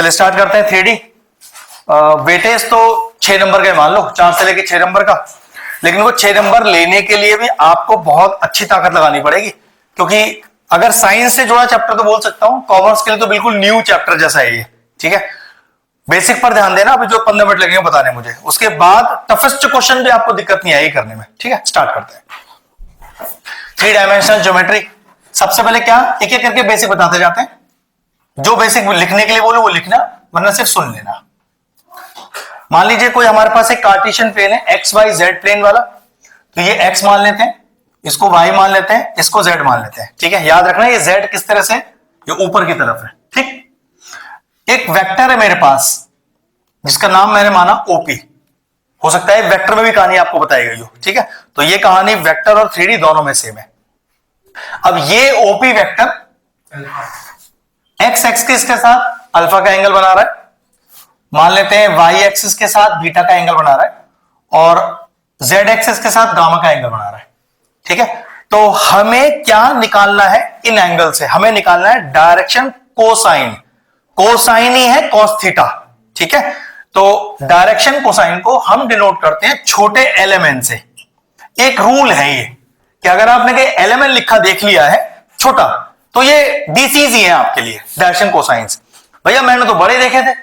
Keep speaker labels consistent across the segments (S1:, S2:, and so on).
S1: चलिए स्टार्ट करते हैं। 3D वेटेज तो 6 नंबर का मान लो, 4 से लेके 6 नंबर का, लेकिन वो 6 नंबर लेने के लिए भी आपको बहुत अच्छी ताकत लगानी पड़ेगी, क्योंकि अगर साइंस से जुड़ा चैप्टर तो बोल सकता हूं, कॉमर्स के लिए तो बिल्कुल न्यू चैप्टर जैसा है ये। ठीक है, बेसिक पर ध्यान देना, अभी जो 15 मिनट लगेंगे बताने मुझे, उसके बाद टफेस्ट क्वेश्चन भी आपको दिक्कत नहीं आएगी करने में। ठीक है, स्टार्ट करते हैं। 3 डायमेंशनल ज्योमेट्री। सबसे पहले क्या, एक एक करके बेसिक बताते जाते हैं। जो बेसिक लिखने के लिए बोलो वो लिखना, वरना सिर्फ सुन लेना। मान लीजिए कोई हमारे पास एक कार्टेशियन प्लेन है, एक्स वाई जेड प्लेन वाला, तो ये एक्स मान लेते हैं, इसको वाई मान लेते हैं, इसको जेड मान लेते हैं। ठीक है, याद रखना ये जेड किस तरह से, ये ऊपर की तरफ है। ठीक, एक वेक्टर है मेरे पास जिसका नाम मैंने माना ओपी, हो सकता है वेक्टर में भी कहानी आपको बताई गई हो। ठीक है, तो ये कहानी वेक्टर और 3D दोनों में सेम है। अब ये ओपी वेक्टर एक्स एक्सिस के साथ अल्फा का एंगल बना रहा है, मान लेते हैं वाई एक्सिस के साथ बीटा का एंगल बना रहा है, और जेड एक्सिस के साथ गामा का एंगल बना रहा है। ठीक है, तो हमें क्या निकालना है इन एंगल से, हमें निकालना है डायरेक्शन कोसाइन। कोसाइन ही है कॉस थीटा। ठीक है, तो डायरेक्शन कोसाइन को हम डिनोट करते हैं छोटे एलिमेंट से। एक रूल है ये कि अगर आपने कोई एलिमेंट लिखा देख लिया है छोटा, तो ये डीसीज ही है आपके लिए डायरेक्शन कोसाइंस। भैया मैंने तो बड़े देखे थे,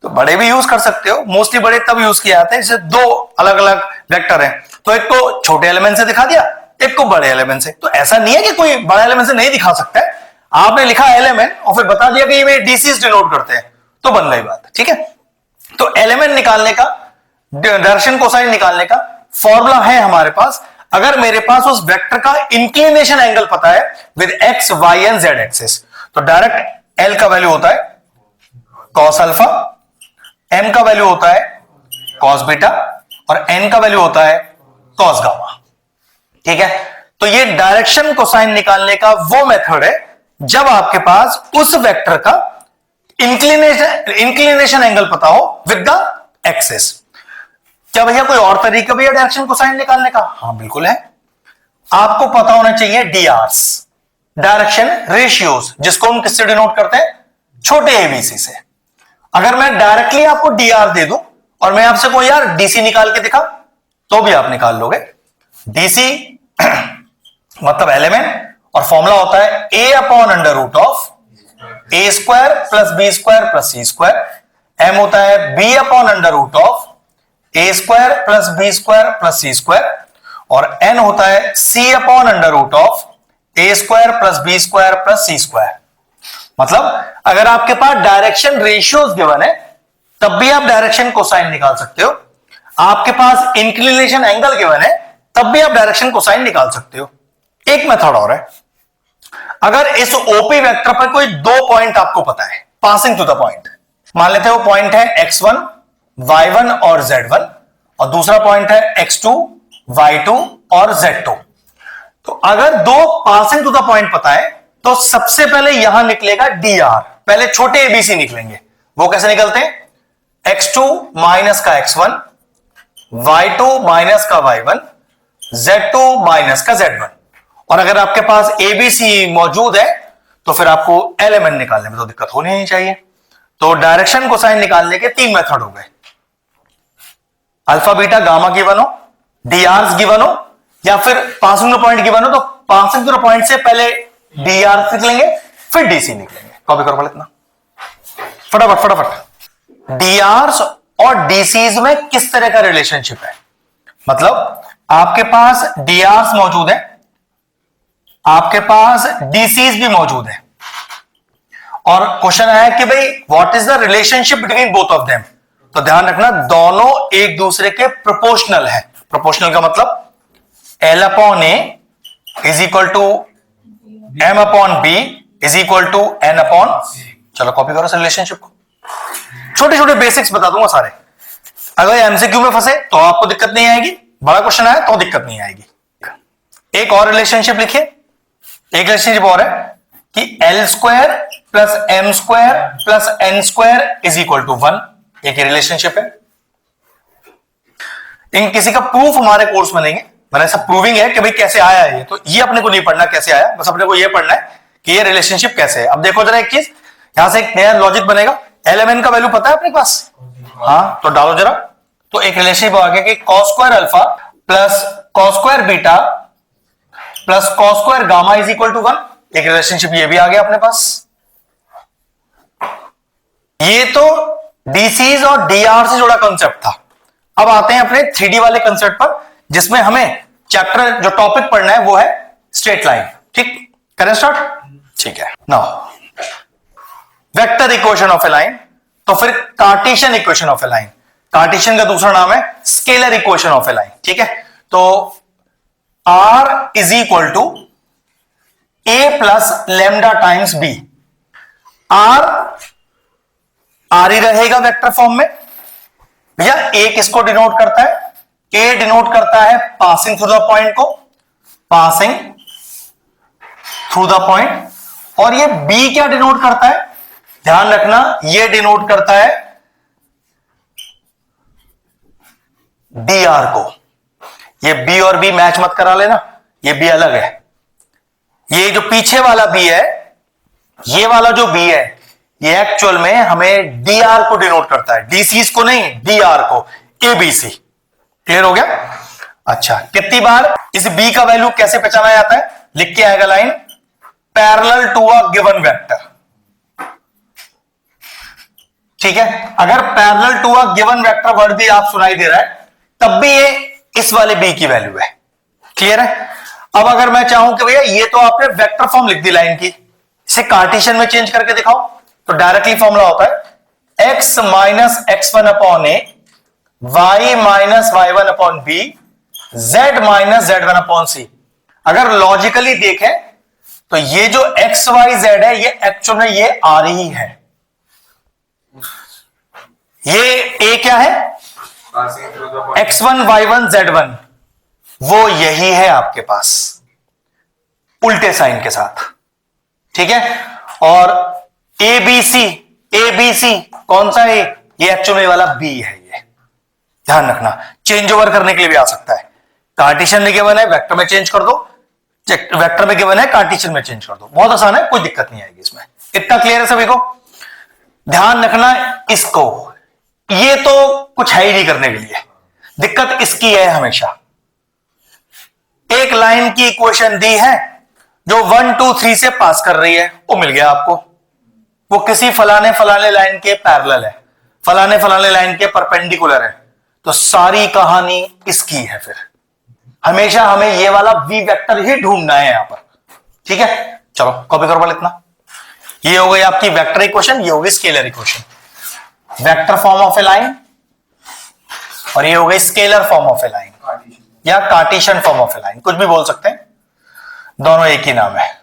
S1: तो बड़े भी यूज कर सकते हो। मोस्टली बड़े तब यूज किए जाते हैं जैसे दो अलग अलग वेक्टर हैं, तो एक को छोटे एलिमेंट से दिखा दिया, एक को बड़े एलिमेंट से। तो ऐसा नहीं है कि कोई बड़ा एलिमेंट से नहीं दिखा सकता है, आपने लिखा एलिमेंट और फिर बता दिया कि ये डीसीज डिनोट करते हैं, तो बन गई बात। ठीक है, तो एलिमेंट निकालने का, डायरेक्शन कोसाइन निकालने का फॉर्मूला है हमारे पास। अगर मेरे पास उस वेक्टर का इंक्लिनेशन एंगल पता है with X Y and Z axis, तो डायरेक्ट एल का वैल्यू होता है कॉस अल्फा, एम का वैल्यू होता है कॉस बीटा, और एन का वैल्यू होता है कॉस गामा। ठीक है, तो ये डायरेक्शन कोसाइन निकालने का वो मेथड है जब आपके पास उस वेक्टर का इंक्लिनेशन एंगल पता हो विद द एक्सिस। क्या भैया कोई और तरीका भी है डायरेक्शन कोसाइन निकालने का? हाँ बिल्कुल है। आपको पता होना चाहिए डीआरस, डायरेक्शन रेशियोज, जिसको हम किससे डिनोट करते हैं, छोटे एबीसी से। अगर मैं डायरेक्टली आपको डीआर दे दूं और मैं आपसे कोई यार डीसी निकाल के दिखा, तो भी आप निकाल लोगे। डीसी मतलब एलिमेंट, और फॉर्मूला होता है a upon under root of a square plus b square plus c square. M होता है b upon under root of a square plus b square plus c square, और एन होता है c upon under root of a square plus b square plus c square. मतलब अगर आपके पास direction ratios given है तब भी आप डायरेक्शन कोसाइन निकाल सकते हो, आपके पास इंक्लिनेशन एंगल गिवन है तब भी आप डायरेक्शन कोसाइन निकाल सकते हो। एक मेथड और है, अगर इस ओपी वेक्टर पर कोई दो पॉइंट आपको पता है, पासिंग टू द पॉइंट, मान लेते हैं वो पॉइंट है x1 y1 और z1, और दूसरा पॉइंट है x2 y2 और z2। तो अगर दो पासिंग टू द पॉइंट पता है तो सबसे पहले यहां निकलेगा dr, पहले छोटे एबीसी निकलेंगे। वो कैसे निकलते हैं, x2 माइनस का x1, y2 माइनस का y1, z2 माइनस का z1। और अगर आपके पास एबीसी मौजूद है तो फिर आपको एलिमेंट निकालने में तो दिक्कत होनी नहीं चाहिए। तो डायरेक्शन कोसाइन निकालने के 3 मेथड हो गए, अल्फा बीटा गामा गिवन हो, डीआर गिवन हो, या फिर पासिंग टू पॉइंट गिवन हो, तो पासिंग टू पॉइंट से पहले डीआर निकलेंगे फिर डीसी निकलेंगे। कॉपी करो पहले इतना फटाफट फटाफट। डीआर और डीसीज में किस तरह का रिलेशनशिप है, मतलब आपके पास डीआर मौजूद है, आपके पास डीसीज भी मौजूद है, और क्वेश्चन आया कि भाई what is the relationship between both of them. तो ध्यान रखना दोनों एक दूसरे के प्रोपोर्शनल है। प्रोपोर्शनल का मतलब L upon A is equal to M upon B is equal to N upon, चलो कॉपी करो रिलेशनशिप को। छोटे छोटे बेसिक्स बता दूंगा सारे, अगर एमसीक्यू में फंसे तो आपको दिक्कत नहीं आएगी, बड़ा क्वेश्चन आया तो दिक्कत नहीं आएगी। एक और रिलेशनशिप लिखिए, एक रिलेशनशिप और है कि L square plus M square plus N square is equal to 1, एक रिलेशनशिप है। इन किसी का प्रूफ हमारे कोर्स में लेंगे, मैंने सब प्रूविंग है कि भाई कैसे आया है ये, तो ये अपने को नहीं पढ़ना कैसे आया, बस अपने को ये पढ़ना है कि ये रिलेशनशिप कैसे है। अब देखो जरा एक चीज, यहां से एक नया लॉजिक बनेगा LMN का वैल्यू पता है अपने पास? हाँ, तो डालो जरा। तो एक रिलेशनशिप आ गया कि cos square alpha plus cos square beta plus cos square gamma is equal to 1। एक रिलेशनशिप ये भी आ गया अपने पास। ये तो डीसीज और डीआर से जुड़ा कंसेप्ट था। अब आते हैं अपने 3D वाले कंसेप्ट पर, जिसमें हमें चैप्टर जो टॉपिक पढ़ना है वो है स्ट्रेट लाइन। ठीक, करें स्टार्ट? ठीक है। Now vector equation of a line, तो फिर Cartesian equation of a line. Cartesian का दूसरा नाम है scalar equation of a line. ठीक है, तो R is equal to A plus lambda times B. R ही रहेगा वेक्टर फॉर्म में भैया। A किसको डिनोट करता है? A डिनोट करता है पासिंग थ्रू द पॉइंट को, पासिंग थ्रू द पॉइंट। और ये B क्या डिनोट करता है? ध्यान रखना, ये डिनोट करता है dr को। ये B और B मैच मत करा लेना, ये B अलग है। ये जो पीछे वाला B है, ये वाला जो B है, ये एक्चुअल में हमें dr को डिनोट करता है, DCs को नहीं, dr को, ABC। क्लियर हो गया? अच्छा, कितनी बार इस B का वैल्यू कैसे पहचाना जाता है? लिख के आएगा line, parallel to a given vector. ठीक है, अगर parallel to a given vector word भी आप सुनाई दे रहा है, तब भी ये इस वाले B की वैल्यू है। क्लियर है? अब अगर मैं चाहूं कि भैया ये तो आपने वेक्टर फॉर्म लिख दी लाइन की, इसे कार्टेशियन में चेंज करके दिखाओ, तो डायरेक्टली फॉर्मूला होता है x minus x1 upon a, y minus y1 upon b, z minus z1 upon c. अगर लॉजिकली देखें तो ये जो x y z है, ये एक्चुअल में ये R ही है। ये A क्या है? x1 y1 z1, वो यही है आपके पास उल्टे साइन के साथ। ठीक है, और ABC कौन सा है? ये एक्चुअल में वाला B है। ये ध्यान रखना, चेंज ओवर करने के लिए भी आ सकता है। कार्टेशियन में गिवन है, वेक्टर में चेंज कर दो, वेक्टर में गिवन है, कार्टेशियन में चेंज कर दो। बहुत आसान है, कोई दिक्कत नहीं आएगी इसमें। इतना क्लियर है सभी को? ध्यान रखना इसको, ये तो कुछ है ही नहीं करने के लिए, दिक्कत इसकी है हमेशा। एक लाइन की इक्वेशन दी है जो 1 2 3 से पास कर रही है, वो मिल गया आपको। वो किसी फलाने फलाने लाइन के पैरेलल है, फलाने फलाने लाइन के परपेंडिकुलर है, तो सारी कहानी इसकी है। फिर हमेशा हमें ये वाला V वेक्टर ही ढूंढना है यहां पर। ठीक है, चलो कॉपी करो वाले इतना। ये हो गई आपकी वेक्टर इक्वेशन, ये हो गई scalar equation. Vector form of a line और ये हो गई scalar form of a line या Cartesian form of a line, कुछ भी बोल सकते हैं, दोनों एक ही नाम है।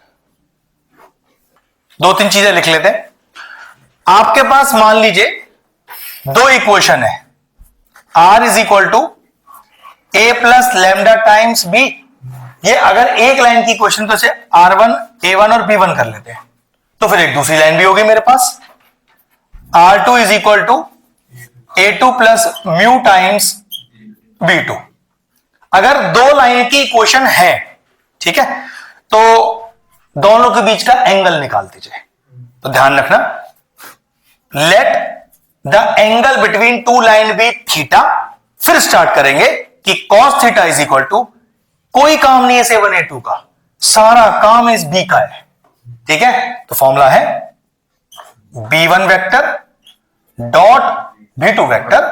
S1: दो तीन चीजें लिख लेते हैं। आपके पास मान लीजिए दो इक्वेशन है, R is equal to A plus lambda times B। ये अगर एक लाइन की इक्वेशन तो इसे R1 A1 और B1 कर लेते हैं, तो फिर एक दूसरी लाइन भी होगी मेरे पास, R2 is equal to A2 plus mu times B2। अगर दो लाइन की इक्वेशन है, ठीक है, तो दोनों के बीच का एंगल निकाल दीजिए। तो ध्यान रखना, let the angle between two line be theta. फिर स्टार्ट करेंगे कि cos theta is equal to, कोई काम नहीं है 7a2 का, सारा काम इस B का है। ठीक है, तो फॉर्मूला है B1 vector dot B2 vector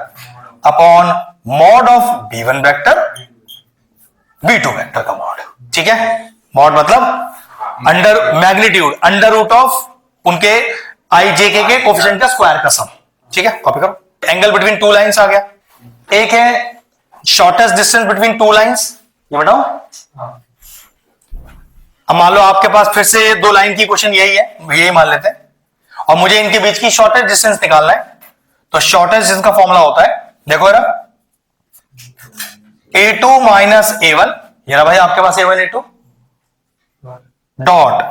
S1: upon mod of B1 vector B2 vector का मॉड। ठीक है, मॉड मतलब under magnitude, under root of उनके आई जे के कोफिशिएंट का स्क्वायर का सम। ठीक है, कॉपी करो। एंगल बिटवीन टू लाइंस आ गया। एक है shortest distance between two lines, ये बताओ। अब मान लो आपके पास फिर से दो लाइन की क्वेश्चन यही है, यही मान लेते हैं, और मुझे इनके बीच की शॉर्टेस्ट डिस्टेंस निकालना है। तो शॉर्टेस्ट डिस्टेंस का फॉर्मूला होता है, देखो जरा, A2 माइनस A1, ये रहा भाई आपके पास A1 A2 dot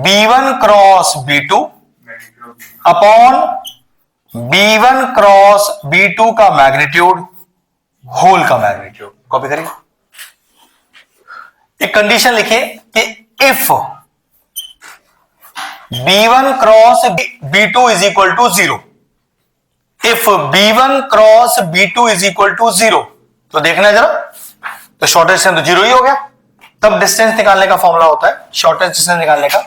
S1: B1 cross B2 upon B1 cross B2 का मैग्नीट्यूड होल का मैग्नीट्यूड। कॉपी करिए। एक कंडीशन लिखिए कि if B1 cross B2 is equal to 0। If B1 cross B2 is equal to 0, तो देखना जरा, तो शॉर्टेस्ट डिस्टेंस तो 0 ही हो गया। तब डिस्टेंस निकालने का फॉर्मूला होता है, शॉर्टेस्ट डिस्टेंस निकालने का,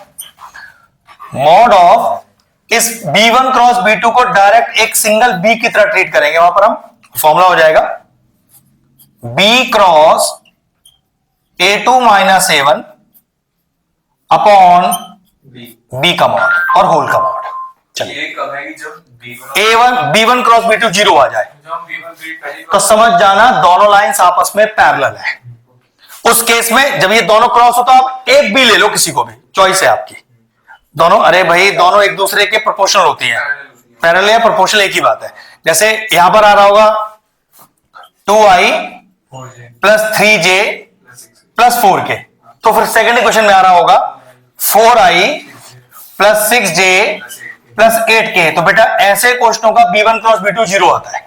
S1: मॉड ऑफ इस B1 क्रॉस B2 को डायरेक्ट एक सिंगल B की तरह ट्रीट करेंगे, वहां पर हम फॉर्मूला हो जाएगा B cross A2 minus A1 upon B का मॉड और होल का मॉड। चलिए B1 क्रॉस B2 0 आ जाए तो समझ जाना दोनों लाइंस आपस में पैरेलल है। उस केस में जब ये दोनों क्रॉस होता है, आप एक भी ले लो, किसी को भी, चॉइस है आपकी। दोनों, अरे भाई दोनों एक दूसरे के प्रोपोर्शनल होती हैं, पैरेलल या प्रोपोर्शनल एक ही बात है। जैसे यहां पर आ रहा होगा 2i plus 3j plus 4k, तो फिर सेकंड इक्वेशन में आ रहा होगा 4i plus 6j plus 8k। तो बेटा ऐसे क्वेश्चनों का B1 क्रॉस B2 0 आता है,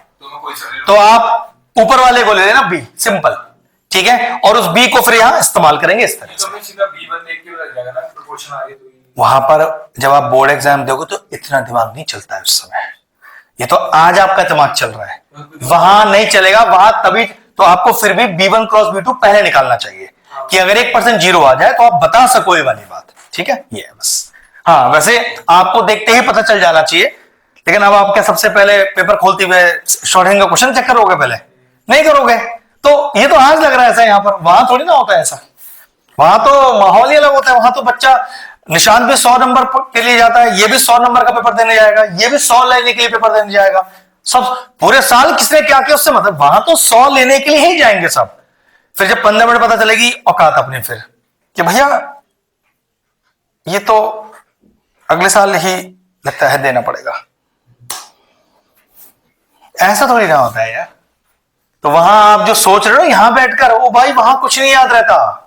S1: तो आप ऊपर वाले को ले लेना B, सिंपल, ठीक है। और उस B को फिर यहां इस्तेमाल करेंगे इस तरह से। वहां पर जब आप बोर्ड एग्जाम दोगे तो इतना दिमाग नहीं चलता है उस समय, ये तो आज आपका दिमाग चल रहा है, वहां नहीं चलेगा। वहां तभी तो आपको फिर भी B1 क्रॉस B2 पहले निकालना चाहिए कि अगर 1% 0 आ जाए तो आप बता सको ये वाली बात, ठीक है, ये है बस। हाँ, वैसे आपको देखते ही पता चल जाना चाहिए, लेकिन अब आप क्या सबसे पहले पेपर खोलते हुए शॉर्टहैंड का क्वेश्चन चेक करोगे? पहले नहीं करोगे। तो ये तो आज लग रहा है ऐसा, यहां पर, वहां थोड़ी ना होता है ऐसा। वहां तो माहौल ही अलग होता है। वहां तो बच्चा निशान भी 100 नंबर के लिए जाता है, ये भी 100 नंबर का पेपर देने जाएगा, ये भी 100 लेने के लिए पेपर देने जाएगा। सब पूरे साल किसने क्या किया उससे मतलब, वहां तो 100 लेने के लिए ही जाएंगे सब। फिर जब 15 मिनट पता चलेगी औकात अपनी, फिर कि भैया ये तो अगले साल ही लगता है देना पड़ेगा, ऐसा थोड़ी ना होता है यार। तो वहां आप जो सोच रहे हो यहां बैठकर, ओ भाई वहां कुछ नहीं याद रहता।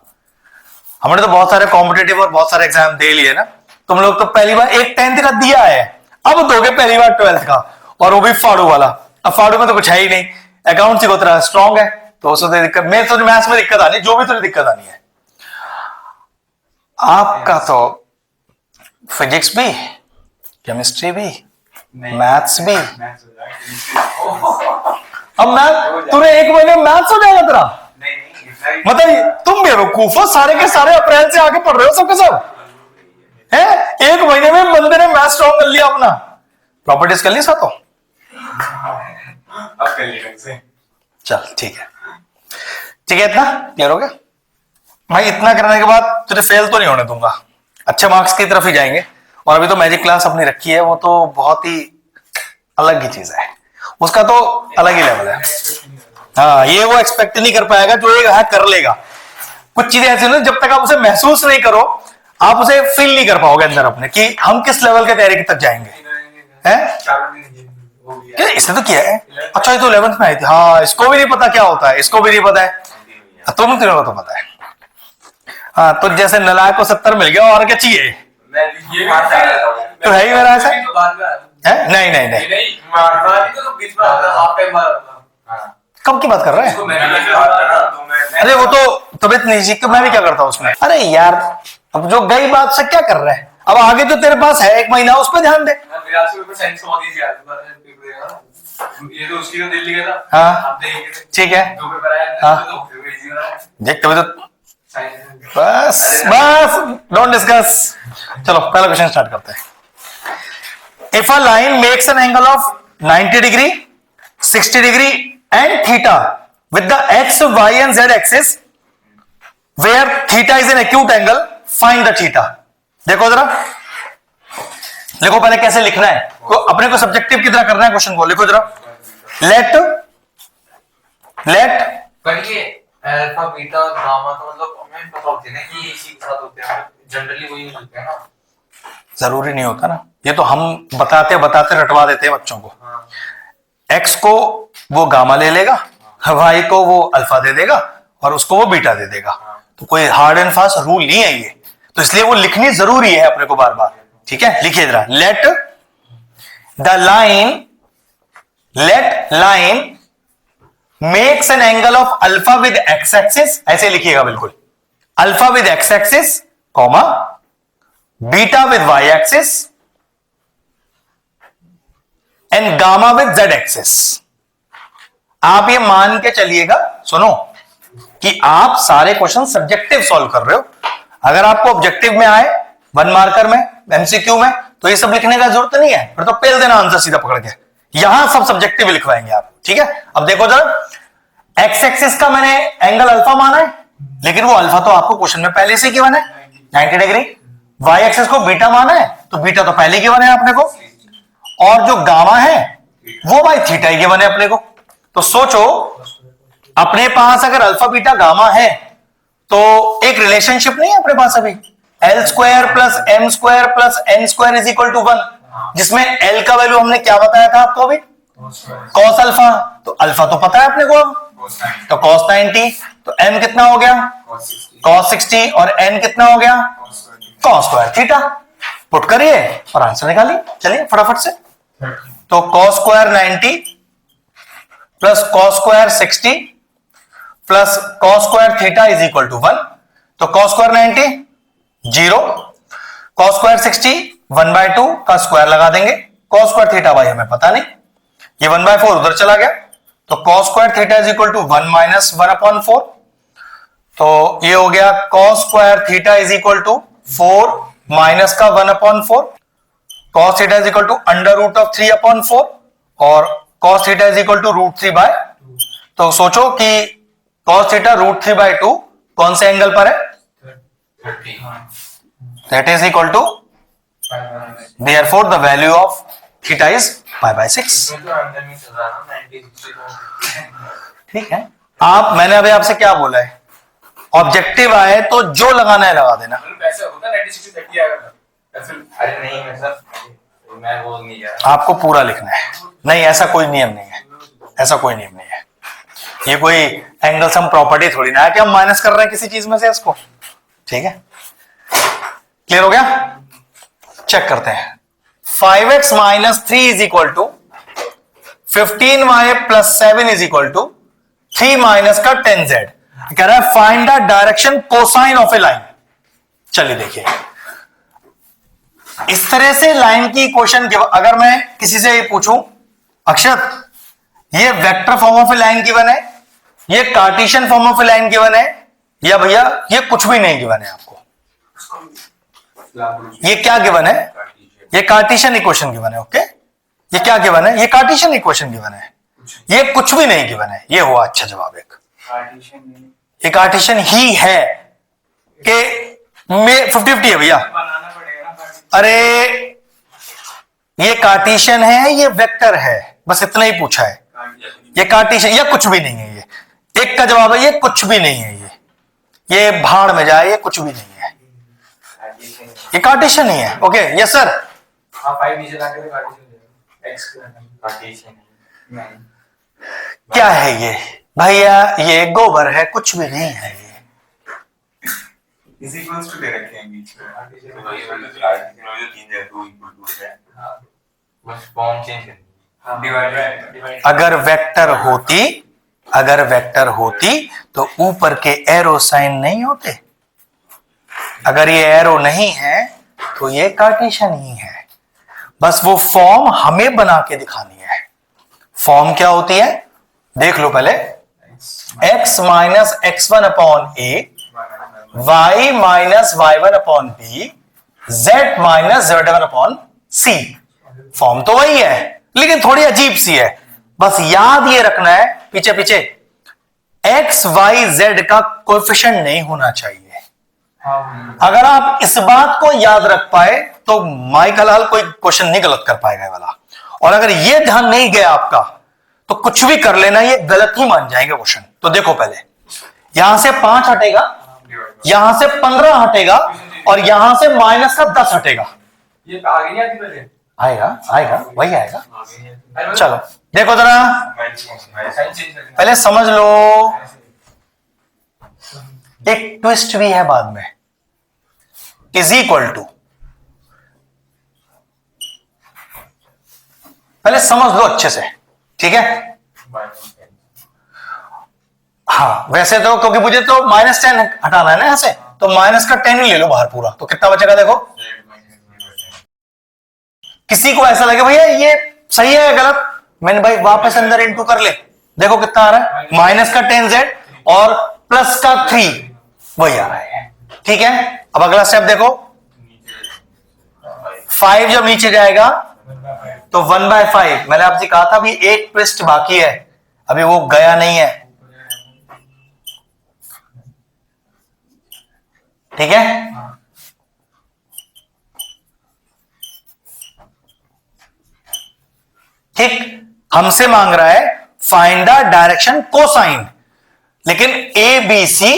S1: हमने तो बहुत सारे कॉम्पिटेटिव और बहुत सारे एग्जाम दे लिए ना, तुम लोग तो पहली बार एक 10th का दिया है, अब दोगे पहली बार 12th का, और वो भी फाड़ू वाला। अब फाड़ू में तो कुछ है ही नहीं, अकाउंट ही उतना स्ट्रॉन्ग है, तो उसमें दिक्कत, मेरे तो मैथ्स में दिक्कत आनी, जो भी तुझे दिक्कत आनी है। आपका तो फिजिक्स भी, केमिस्ट्री भी, मैथ्स भी। अब मैथ तूने एक महीने में मैथ्स हो जाएगा तेरा? मतलब तुम बेवकूफ हो, सारे के सारे अप्रैल से आगे पढ़ रहे हो सब के सब है। एक महीने में बंदे ने मैथ स्ट्रॉन्ग कर लिया अपना, प्रॉपर्टीज कर ली सा तो अब कर लिया। चल ठीक है, ठीक है, इतना क्लियर हो गया भाई। इतना करने के बाद तुझे फेल तो नहीं होने दूंगा, अच्छे मार्क्स की तरफ ही जाएंगे। और अभी तो मैजिक क्लास अपनी रखी है, वो तो बहुत ही अलग ही चीज है, उसका तो अलग ही लेवल है। हाँ, ये वो एक्सपेक्ट नहीं कर पाएगा जो एक है कर लेगा। कुछ चीजें ऐसी होती, जब तक आप उसे महसूस नहीं करो, आप उसे फील नहीं कर पाओगे अंदर अपने कि हम किस लेवल के तैयारी तक जाएंगे। हैं? इसने तो किया है, अच्छा ये तो 11th में आई थी, हाँ इसको भी नहीं पता क्या होता है, इसको भी नहीं पता है, तुम तीनों को तो पता है। हाँ, तो जैसे नलायक को 70 मिल गया, और क्या चाहिए? तो है ही मेरा ऐसा है। नहीं नहीं नहीं, कब की बात कर रहे हैं? अरे वो तो तबीयत नहीं थी, तो मैं भी क्या करता हूँ उसमें। अरे यार, अब जो गई बात से क्या कर रहे हैं, अब आगे जो तेरे पास है 1 महीना, उस पर ध्यान दे। ये तो उसकी तो दिल्ली गया था। हाँ ठीक है, हाँ देख तभी तो बस बस डोंट डिस्कस। चलो पहला क्वेश्चन स्टार्ट करते हैं। If a line makes an angle of 90 degree 60 degree and theta with the X Y and Z axis where theta is an acute angle, find the theta. देखो जरा, देखो पहले कैसे लिखना है, तो अपने को सब्जेक्टिव की तरह करना है क्वेश्चन को। लिखो जरा, लेट
S2: पढ़िए अल्फा बीटा गामा, तो मतलब हमें पता होता है ना कि इसी के साथ होते हैं, जनरली वही होते हैं ना।
S1: जरूरी नहीं होता ना, ये तो हम बताते बताते रटवा देते हैं बच्चों को। एक्स को वो गामा ले लेगा, वाई को वो अल्फा दे देगा, और उसको वो बीटा दे देगा। तो कोई हार्ड एंड फास्ट रूल नहीं है ये, तो इसलिए वो लिखनी जरूरी है अपने को बार बार। ठीक है, लिखिए जरा, let line makes an angle of alpha with X axis, ऐसे लिखिएगा बिल्कुल, alpha with X axis comma beta with Y axis and gamma with Z axis. आप ये मान के चलिएगा, सुनो, कि आप सारे क्वेश्चन सब्जेक्टिव सॉल्व कर रहे हो। अगर आपको ऑब्जेक्टिव में आए 1 मार्कर में, एमसीक्यू में, तो ये सब लिखने का जरूरत नहीं है, फिर तो पेल देना आंसर सीधा पकड़ के। यहां सब सब्जेक्टिव लिखवाएंगे आप, ठीक है। अब देखो जरा, एक्स एक्सिस का मैंने एंगल अल्फा माना है, लेकिन वो अल्फा तो आपको क्वेश्चन में पहले से गिवन है 90 डिग्री। वाई एक्सिस को बीटा माना है, तो बीटा तो पहले गिवन है अपने को, और जो गामा है वो बाई थीटा ही गिवन है अपने को। तो सोचो, अपने पास अगर अल्फा बीटा गामा है तो एक रिलेशनशिप नहीं है अपने पास अभी, L square plus M square plus N square is equal to 1, जिसमें एल का वैल्यू हमने क्या बताया था आपको अभी, कॉस अल्फा। तो अल्फा तो पता है अपने को अब, तो कॉस 90, तो एम कितना हो गया, कॉस 60, और एन कितना हो गया, कॉस स्क्वायर थीटा। पुट करिए और आंसर निकालिए, चलिए फटाफट से। तो cos square 90 plus cos square 60 plus cos square theta is equal to 1। तो कॉस स्क्वायर 90 0, कॉस स्क्वायर 60 1/2 का स्क्वायर लगा देंगे, कॉस स्क्वायर थीटा भाई हमें पता नहीं, ये 1/4 उधर चला गया, तो cos square theta is equal to 1 minus 1/4। तो ये हो गया cos square theta is equal to 4 minus का 1/4, cos theta is equal to √3/4, और cos theta is equal to √3/2। तो सोचो कि कॉस थीटा √3/2 कौन से एंगल पर है,
S2: 30।
S1: That is equal to, therefore the value of theta is π/6।
S2: इसमें तो अंदर में चल रहा है ना 90 60।
S1: ठीक है, मैंने अभी आपसे क्या बोला है, ऑब्जेक्टिव आए तो जो लगाना है लगा देना।
S3: ऐसे होता है 90 60 30 आएगा ऐसे।
S2: अरे नहीं मैं सर, मैं बोल नहीं रहा।
S1: आपको पूरा लिखना है, नहीं ऐसा कोई नियम नहीं है, ऐसा कोई नियम नहीं है। ये कोई एंगल सम प्रॉपर्टी थोड़ी ना है कि हम माइनस कर रहे हैं किसी चीज में से इसको, ठीक है। क्लियर हो गया, चेक करते हैं। 5x minus 3 is equal to 15y plus 7 is equal to 3 minus का 10z। कह रहा है find the direction cosine of a line. चलिए देखिए, इस तरह से लाइन की इक्वेशन अगर मैं किसी से ये पूछूं, अक्षत ये vector form of a line given है, ये Cartesian form of a line given है, या भैया ये कुछ भी नहीं गिवन है आपको, ये क्या गिवन है, ये कार्टेशियन इक्वेशन गिवन है। ओके, ये क्या गिवन है, ये कार्टेशियन इक्वेशन गिवन है, ये कुछ भी नहीं गिवन है। ये हुआ अच्छा जवाब एक, ये कार्टेशियन ही है कि 50-50 है भैया।
S3: बनाना पड़ेगा ना।
S1: अरे ये कार्टेशियन है, ये वेक्टर है, बस इतना ही पूछा है। ये कार्टेशियन या कुछ भी नहीं है, ये एक का जवाब है, ये कुछ भी नहीं है, ये भाड़ में जाए, ये कुछ भी नहीं है, ये कार्टेशियन ही है। ओके यस सर,
S3: हां 5 नीचे ला के कार्टेशियन x
S2: कार्टेशियन
S3: नहीं
S1: क्या है ये भैया, ये गोबर है, कुछ भी नहीं है ये।
S4: इज इक्वल्स टू दे रखे हैं बीच में।
S2: तो वही वाला जो 3 है 2 इक्वल टू है।
S3: हां
S2: बस फॉर्म चेंज कर
S3: हां
S4: डिवाइड
S1: अगर वेक्टर होती तो ऊपर के एरो साइन नहीं होते। अगर ये एरो नहीं है तो ये कार्टेशियन ही है, बस वो फॉर्म हमें बना के दिखानी है। फॉर्म क्या होती है देख लो पहले, x minus x1 upon a, y minus y1 upon b, z minus z1 upon c। Form तो वही है लेकिन थोड़ी अजीब सी है, बस याद ये रखना है पीछे पीछे x y z का कोएफिशिएंट नहीं होना चाहिए। अगर आप इस बात को याद रख पाए तो माइकल हल कोई क्वेश्चन नहीं गलत कर पाएगा वाला, और अगर ये ध्यान नहीं गया आपका तो कुछ भी कर लेना, ये गलत ही मान जाएंगे क्वेश्चन। तो देखो पहले यहां से 5 हटेगा, यहां से 15 हटेगा, और यहां से माइनस का 10 हटेगा।
S3: ये आगे नहीं आती पहले
S1: आएगा आएगा वही आएगा।
S3: अरे
S1: चलो देखो जरा,
S3: साइन चेंज करना
S1: पहले समझ लो, एक ट्विस्ट भी है बाद में, इज इक्वल टू, पहले समझ लो अच्छे से, ठीक है। हाँ वैसे तो क्योंकि मुझे तो -10 हटाना है ना यहां से, तो माइनस का 10 ही ले लो बाहर पूरा, तो कितना बचेगा देखो किसी को ऐसा लगे भैया ये सही है या गलत, मैंने भाई वापस अंदर इनटू कर ले, देखो कितना आ रहा है, माइनस का 10z और प्लस का 3 वही आ रहा है। ठीक है, अब अगला स्टेप देखो, 5 जब नीचे जाएगा तो 1/5, मैंने आपसे कहा था अभी एक पृष्ठ बाकी है, अभी वो गया नहीं है। ठीक है, ठीक, हमसे मांग रहा है फाइंड द डायरेक्शन कोसाइन, लेकिन ए बी सी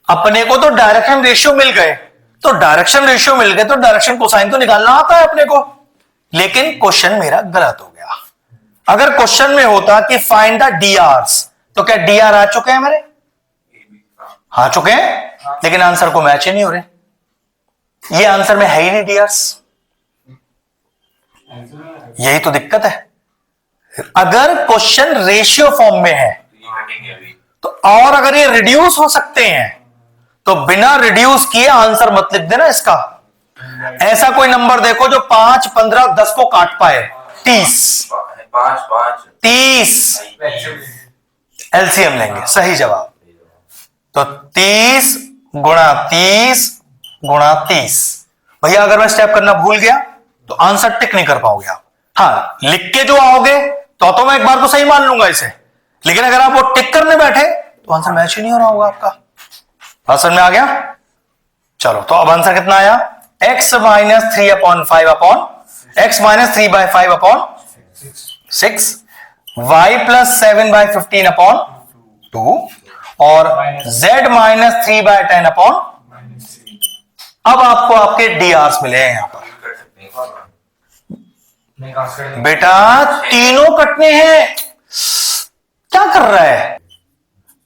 S1: अपने को तो डायरेक्शन रेशियो मिल गए, तो डायरेक्शन रेशियो मिल गए तो डायरेक्शन कोसाइन तो निकालना आता है अपने को, लेकिन क्वेश्चन मेरा गलत हो गया। अगर क्वेश्चन में होता कि फाइंड द डीआरस, तो क्या डीआर आ चुके हैं मेरे, आ चुके हैं, लेकिन आंसर को मैच ही नहीं हो रहे, ये आंसर में है ही नहीं डीआरस, यही तो दिक्कत है। अगर क्वेश्चन रेशियो फॉर्म में है तो, और अगर ये रिड्यूस हो सकते हैं तो बिना रिड्यूस किए आंसर मत लिख देना इसका। ऐसा कोई नंबर देखो जो 5, 15, 10 को काट पाए, 30 एलसीएम लेंगे, सही जवाब। तो 30 गुणा 30 गुणा 30, भैया अगर मैं स्टेप करना भूल गया तो आंसर टिक नहीं कर पाओगे आप। हाँ, लिख के जो आओगे तो मैं एक बार को सही मान लूंगा इसे, लेकिन अगर आप वो टिक करने बैठे तो आंसर मैच ही नहीं हो रहा होगा आपका। आंसर में आ गया, चलो तो अब आंसर कितना आया, x minus 3/5 upon x minus 3/5 upon 6, y plus 7/15 upon 2 और z माइनस 3/10 अपॉन। अब आपको आपके डीआरस मिले हैं यहां पर, बेटा तीनों कटने हैं, क्या कर रहा है,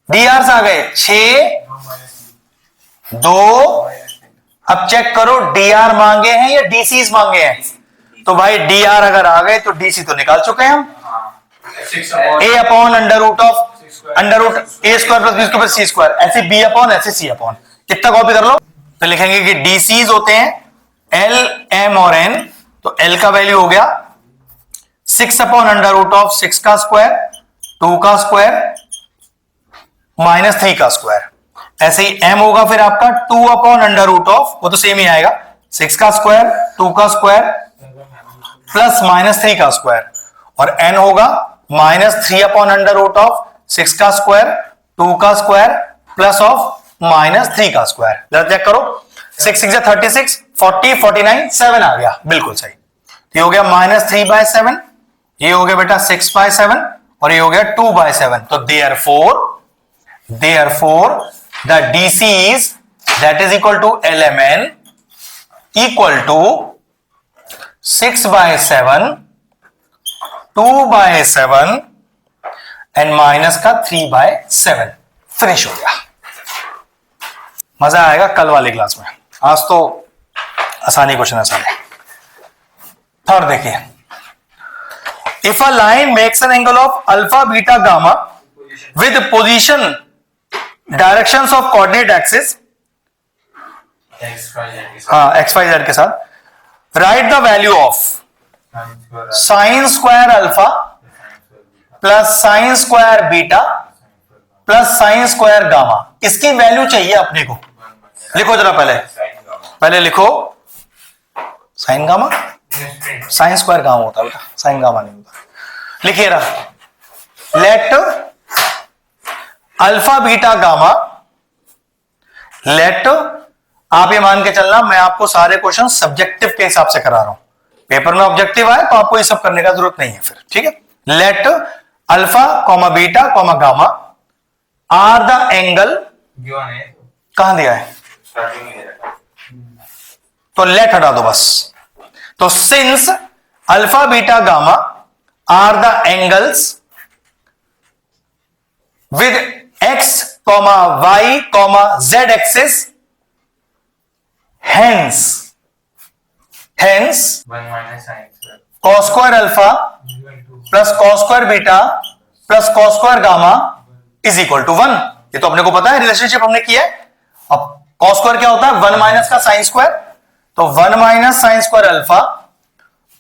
S1: डीआरस आ गए 6, 2, अब चेक करो डीआर मांगे हैं या डीसीज मांगे हैं, तो भाई डीआर अगर आ गए तो डीसी तो निकाल चुके हैं हम, a upon under root a square plus b square plus c square, ऐसे b अपॉन ऐसे c अपॉन, कितना कॉपी कर लो, तो लिखेंगे कि डीसीज होते हैं l, m और n, तो l का वैल्यू हो गया 6 अपॉन अंडर रूट ऑफ 6 का स्क्वायर, 2 का स्क्वायर माइनस 3 का स्क्वायर, ऐसे ही m होगा फिर आपका 2 अपॉन अंडर रूट ऑफ, वो तो सेम ही आएगा, 6 का स्क्वायर, 2 का स्क्वायर प्लस माइनस 3 का स्क्वायर, और n होगा minus 3 upon under root of 6 का स्क्वायर, 2 का स्क्वायर प्लस ऑफ माइनस 3 का स्क्वायर। जरा चेक करो, 6 6 36, 40, 49, 7 आ गया, बिल्कुल सही। ये हो गया माइनस 3/7, ये हो गया बेटा 6/7 और ये हो गया 2/7, तो therefore the DC is that is equal to LMN equal to 6/7, 2/7 and minus का 3/7, फिनिश हो गया। मजा आएगा कल वाली क्लास में, आज तो आसानी क्वेश्चन आसान है। थर्ड देखिए, if a line makes an angle of alpha beta gamma with position directions of coordinate axis, हाँ XYZ के साथ, write the value of sine square alpha plus sine square beta plus sine square gamma, इसकी value चाहिए अपने को। लिखो जरा पहले लिखो sine gamma, sine square gamma होता है बेटा, साइन गामा नहीं होता। लिखिए रहा, let alpha beta gamma, let, आप ये मान के चलना मैं आपको सारे क्वेश्चन सब्जेक्टिव के हिसाब से करा रहा हूं, पेपर में ऑब्जेक्टिव आए तो आपको ये सब करने का जरूरत नहीं है फिर, ठीक है। Let alpha comma beta comma gamma are the angle, कहां दिया है, तो लेट हटा दो बस, तो since alpha beta gamma are the angles with X comma Y comma Z axis, hence cos square alpha plus cos square beta plus cos square gamma is equal to 1। ये तो अपने को पता है, रिलेशनशिप हमने किया है। अब कॉस स्क्वायर क्या होता है, 1 माइनस का साइन स्क्वायर, तो 1 minus sine square alpha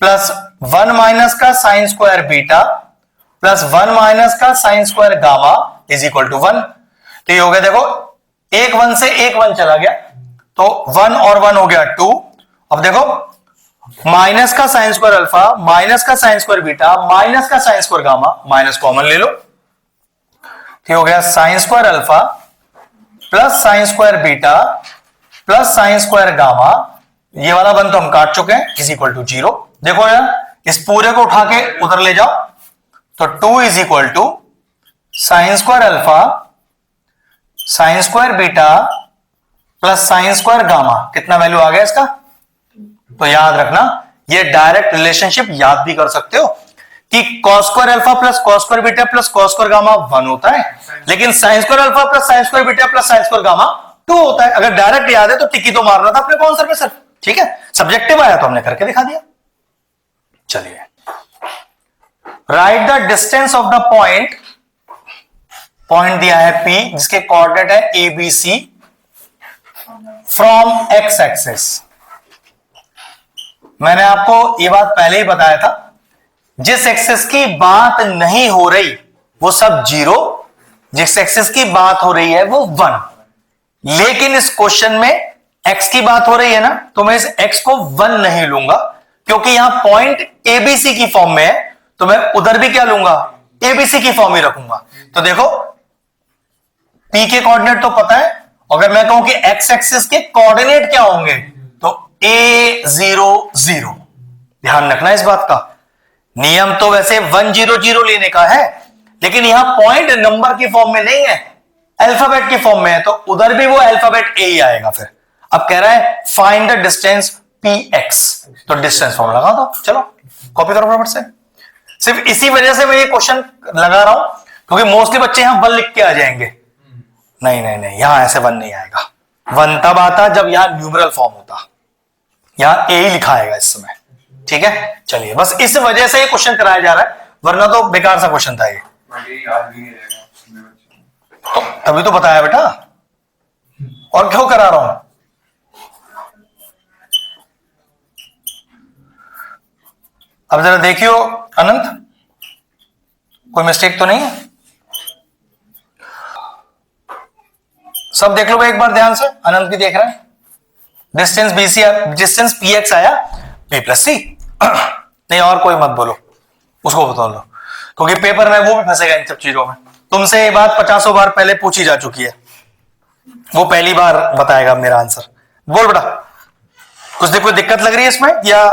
S1: plus 1 minus का sine square beta plus 1 minus का sine square gamma is equal to 1। तो ये हो गया, देखो एक 1 से एक 1 चला गया, तो 1 और 1 हो गया 2। अब देखो माइनस का साइन स्क्वायर अल्फा माइनस का साइन स्क्वायर बीटा माइनस का sine square gamma, minus common ले लो, तो हो गया sign square alpha plus sine square beta plus sine square gamma, ये वाला 1 तो हम काट चुके हैं, इज इक्वल टू 0। देखो यार इस पूरे को उठा के उधर ले जाओ, तो 2 is equal to sine square alpha sine square beta plus sine square gamma, कितना वैल्यू आ गया इसका। तो याद रखना, ये डायरेक्ट रिलेशनशिप याद भी कर सकते हो कि cos square alpha plus cos square beta plus cos square gamma 1 होता है, लेकिन sign square alpha plus sine square beta plus sine square gamma 2 होता है। अगर डायरेक्ट याद है तो टिक्की तो मारना था अपने कौन सर पे सर, ठीक है। सब्जेक्टिव आया तो हमने करके दिखा दिया। चलिए, right the distance of the point, point दिया है P जिसके कोऑर्डिनेट है ABC फ्रॉम एक्स एक्सिस। मैंने आपको ये बात पहले ही बताया था, जिस एक्सिस की बात नहीं हो रही वो सब 0, जिस एक्सिस की बात हो रही है वो 1। लेकिन इस क्वेश्चन में x की बात हो रही है ना, तो मैं इस x को 1 नहीं लूंगा क्योंकि यहां पॉइंट ABC की फॉर्म में है, तो मैं उधर भी क्या लूंगा, ABC की फॉर्म ही रखूंगा। तो देखो P के कोऑर्डिनेट तो पता है, अगर मैं कहूं कि x एक्सिस के कोऑर्डिनेट क्या होंगे तो A 0 0। ध्यान रखना इस बात का, नियम तो वैसे 1 0 0 लेने का है, लेकिन यहां पॉइंट नंबर की फॉर्म में नहीं है, अल्फाबेट की फॉर्म में है, तो उधर भी वो अल्फाबेट A ही आएगा। फिर अब कह रहा है फाइंड द डिस्टेंस PX, तो डिस्टेंस फॉर्म लगा दो, चलो कॉपी करो फटाफट से। सिर्फ इसी वजह से मैं ये क्वेश्चन लगा रहा हूं क्योंकि मोस्टली बच्चे यहां 1 लिख के आ जाएंगे। नहीं नहीं नहीं, यहां ऐसे 1 नहीं आएगा। 1 तब आता जब यहां न्यूमरल फॉर्म होता, यहां A ही लिखा आएगा इस समय, ठीक है। चलिए, बस इस वजह से ये क्वेश्चन कराया जा रहा है, वरना तो बेकार सा क्वेश्चन था ये।
S4: याद भी नहीं रहेगा।
S1: तो तभी तो बताया बेटा, और क्यों करा रहा हूं। अब जरा देखियो अनंत, कोई मिस्टेक तो नहीं है, सब देख लो भाई एक बार ध्यान से। अनंत भी देख रहा है, डिस्टेंस BC, डिस्टेंस PX आया P प्लस C। नहीं और कोई मत बोलो, उसको बता लो, क्योंकि पेपर में वो भी फंसेगा इन सब चीजों में। तुमसे ये बात 50 बार पहले पूछी जा चुकी है, वो पहली बार बताएगा मेरा आंसर। बोल बेटा, कुछ कोई दिक्कत लग रही है इसमें, या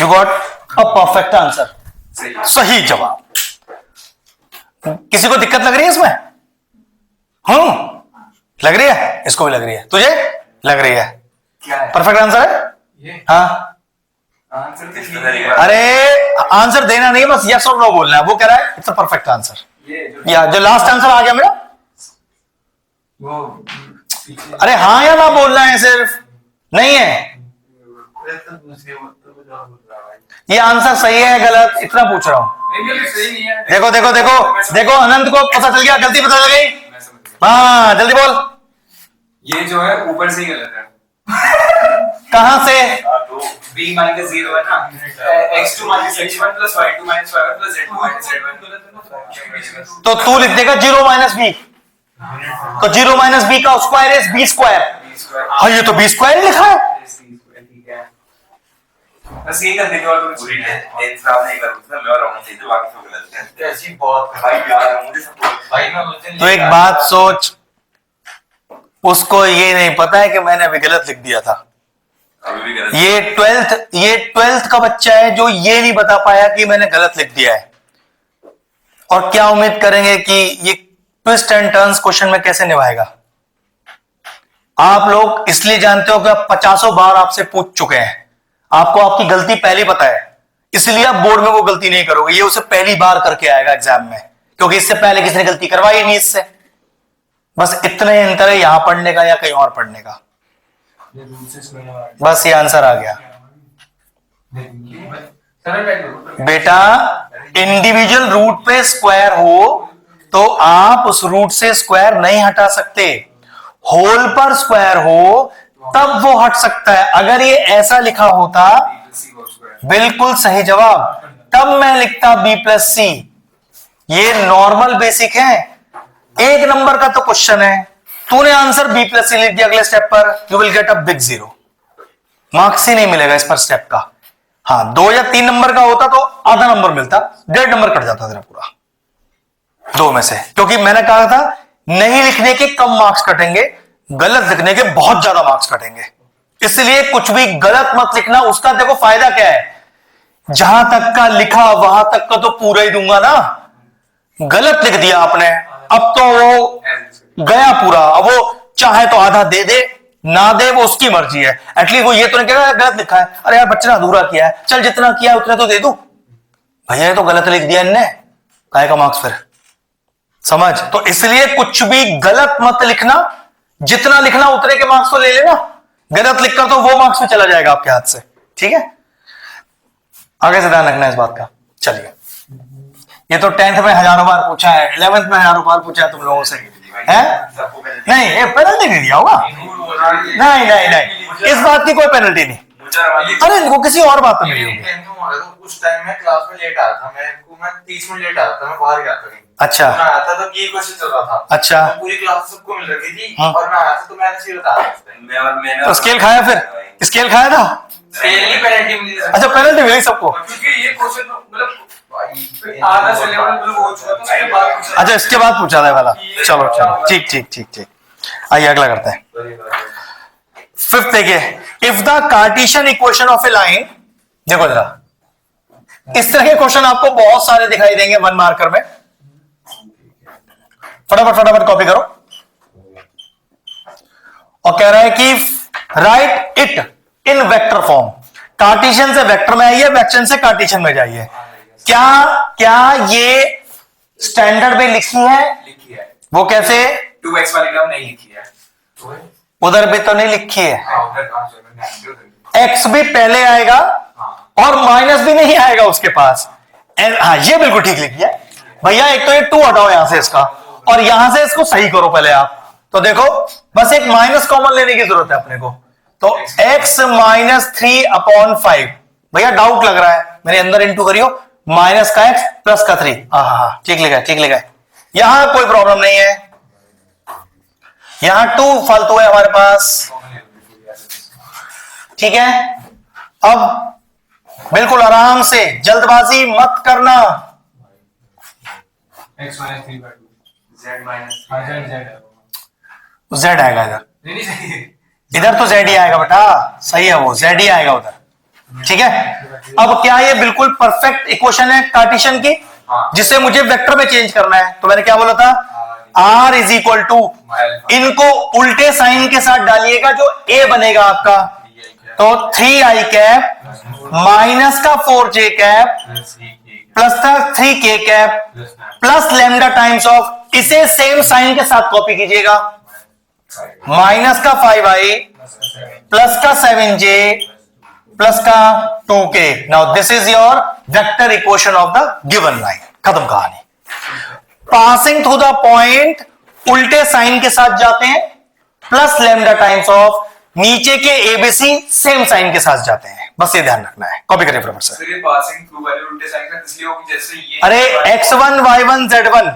S1: you got a perfect answer, सही जवाब। किसी को दिक्कत लग रही है इसमें? लग रही है, इसको भी लग रही है, तुझे लग रही है
S4: क्या है?
S1: परफेक्ट आंसर है
S2: ये
S1: हाँ।
S4: आंसर तो ठीक है।
S1: अरे आंसर देना नहीं, बस यस और नो बोलना है। वो कह रहा है इट्स अ परफेक्ट आंसर,
S4: ये जो
S1: या जो लास्ट आंसर आ गया मेरा,
S4: वो पीछे
S1: अरे हाँ या ना बोलना है, सिर्फ नहीं है। ये आंसर सही है गलत इतना पूछ रहा हूं।
S3: नहीं ये सही नहीं है।
S1: देखो देखो देखो देखो, अनंत को पता चल गया, गलती पता चल गई।
S4: मैं समझ गया।
S1: हाँ जल्दी बोल,
S4: ये जो है ऊपर से ही गलत है।
S1: कहां से?
S4: तो b माइनस 0 है ना, x2 minus x1 plus y2 minus y1 plus z2 minus z1।
S1: तो तू लिख देगा 0 माइनस बी, तो 0 माइनस बी का स्क्वायर इज बी स्क्वायर। हाँ ये तो बी स्क्वायर लिखा है।
S4: ठीक है, बस ये गलती और तुम पूरी इंसाफ नहीं कर सकते, मैं और राउंड से तो बाकी सब गलत है।
S2: कैसी बहुत
S4: भाई प्यार है मुझे सब।
S2: भाई मैं उस दिन
S1: तो एक बात सोच, उसको ये नहीं पता है कि मैंने अभी गलत लिख दिया था।
S4: अभी भी गलत।
S1: ये 12th का बच्चा है जो ये नहीं बता पाया कि मैंने गलत लिख दिया है, और क्या उम्मीद करेंगे कि ये ट्विस्ट एंड टर्न्स क्वेश्चन में कैसे निभाएगा। आप लोग इसलिए जानते हो कि आप 50 बार आपसे पूछ चुके हैं, आपको आपकी गलती पहले पता है, इसलिए आप बोर्ड में वो गलती नहीं करोगे। ये उसे पहली बार करके आएगा एग्जाम में, क्योंकि इससे पहले किसी ने गलती करवाई नहीं इससे। बस इतना ही अंतर है यहां पढ़ने का या कहीं और पढ़ने का। बस ये आंसर आ गया
S3: सरल बैठ लो।
S1: बेटा। इंडिविजुअल रूट पे स्क्वायर हो तो आप उस रूट से स्क्वायर नहीं हटा सकते, होल पर स्क्वायर हो तब वो हट सकता है। अगर ये ऐसा लिखा होता,
S4: c होल स्क्वायर
S1: बिल्कुल सही जवाब। तब मैं लिखता बी प्लस सी। ये नॉर्मल बेसिक है, एक नंबर का तो क्वेश्चन है, तूने आंसर बी प्लस सी लिख दिया, अगले स्टेप पर you will get a big zero, marks ही नहीं मिलेगा इस पर स्टेप का। हाँ 2 या 3 नंबर का होता तो आधा नंबर मिलता, 1.5 नंबर कट जाता तेरा पूरा 2 में से, क्योंकि मैंने कहा था नहीं लिखने के कम मार्क्स कटेंगे, गलत लिखने के बहुत ज्यादा मार्क्स कटेंगे। इसलिए कुछ भी गलत मत लिखना। उसका देखो फायदा क्या है, जहां तक का लिखा वहां तक का तो पूरा ही दूंगा ना, गलत लिख दिया आपने अब तो वो गया पूरा, अब वो चाहे तो आधा दे दे ना दे वो उसकी मर्जी है, एटलीस्ट वो ये तो नहीं कहेगा गलत लिखा है, अरे यार बच्चे ने अधूरा किया है, चल जितना किया है उतना तो दे दूं। भैया ये तो गलत लिख दिया इनने, काहे का मार्क्स फिर, समझ। तो इसलिए कुछ भी गलत मत लिखना, जितना लिखना उतने के मार्क्स तो ले लेना, गलत लिखकर तो वो मार्क्स में चला जाएगा आपके हाथ से, ठीक है। आगे से ध्यान रखना है इस बात का। चलिए, ये तो 10th में हजारों बार पूछा है, 11th में हजारों बार पूछा है तुम लोगों से, है नहीं, ये पेनल्टी नहीं दिया होगा, नहीं नहीं नहीं, इस बात की कोई पेनल्टी नहीं, अरे वो किसी और बात में नहीं होगी।
S2: उस टाइम में क्लास में लेट आया था, मैं 30 मिनट लेट आया था, मैं बाहर गया था।
S1: अच्छा
S2: आया था तो ये क्वेश्चन चल रहा था।
S1: अच्छा,
S2: तो पूरी क्लास सबको मिल रही थी और मैं आया था तो मैंने सीधा बताया।
S1: तो स्केल खाया, फिर स्केल खाया था,
S2: पहली पेनल्टी मिली।
S1: अच्छा पेनल्टी मिली सबको,
S3: क्योंकि ये क्वेश्चन मतलब आधा से लेवल मतलब हो चुका था, उसके बाद पूछा।
S1: अच्छा इसके बाद पूछा था वाला, चलो चलो ठीक ठीक ठीक ठीक। आइए अगला करते हैं। 5th देखिए, if the Cartesian equation of a line, देखो जरा इस तरह के क्वेश्चन आपको बहुत सारे दिखाई देंगे 1 मार्कर में, फटाफट फटाफट कॉपी करो। और कह रहा है कि right it in vector form, Cartesian से वेक्टर में आइए, वेक्टर से कार्टेशियन में जाइए। क्या ये स्टैंडर्ड में लिखी है?
S4: लिखी है।
S1: वो कैसे?
S4: 2x वाली टर्म नहीं लिखी है,
S1: उधर भी तो नहीं लिखी है,
S4: उधर
S1: x भी पहले आएगा और माइनस भी नहीं आएगा उसके पास। हाँ ये बिल्कुल ठीक लिखी है भैया। एक तो ये 2 हटाओ यहां से इसका, और यहां से इसको सही करो पहले आप, तो देखो बस एक माइनस कॉमन लेने की जरूरत है अपने को, तो x माइनस 3/5। भैया डाउट लग रहा है, मेरे अंदर इंटू करियो, माइनस का x प्लस का 3। हाँ ठीक लिखा है, ठीक लिखा है, यहां कोई प्रॉब्लम नहीं है, यहां 2 फालतू है हमारे पास, ठीक है। अब बिल्कुल आराम से, जल्दबाजी मत करना।
S3: x minus 3/2
S4: z minus
S1: z आएगा इधर,
S3: नहीं सही,
S1: इधर तो z ही आएगा बेटा, सही है वो z ही आएगा उधर, ठीक है। अब क्या ये बिल्कुल परफेक्ट इक्वेशन है कार्टेशियन की, जिसे मुझे वेक्टर में चेंज करना है, तो मैंने क्या बोला था, r इज इक्वल टू, इनको उल्टे साइन के साथ डालिएगा, जो a बनेगा आपका, तो 3i कैप माइनस का 4j कैप प्लस का 3k cap plus lambda times of, इसे सेम साइन के साथ कॉपी कीजिएगा, माइनस का 5i प्लस का 7j प्लस का 2k। Now this is your vector equation of the given line, खत्म कहानी। पासिंग थ्रू द पॉइंट उल्टे साइन के साथ जाते हैं, प्लस लैम्डा टाइम्स ऑफ, नीचे के एबीसी सेम साइन के साथ जाते हैं, बस ये ध्यान रखना है। कॉपी करिए फटाफट से।
S4: फिर ये पासिंग थ्रू वाले उल्टे साइन का इसलिए होगी जैसे ये,
S1: अरे x1 y1 z1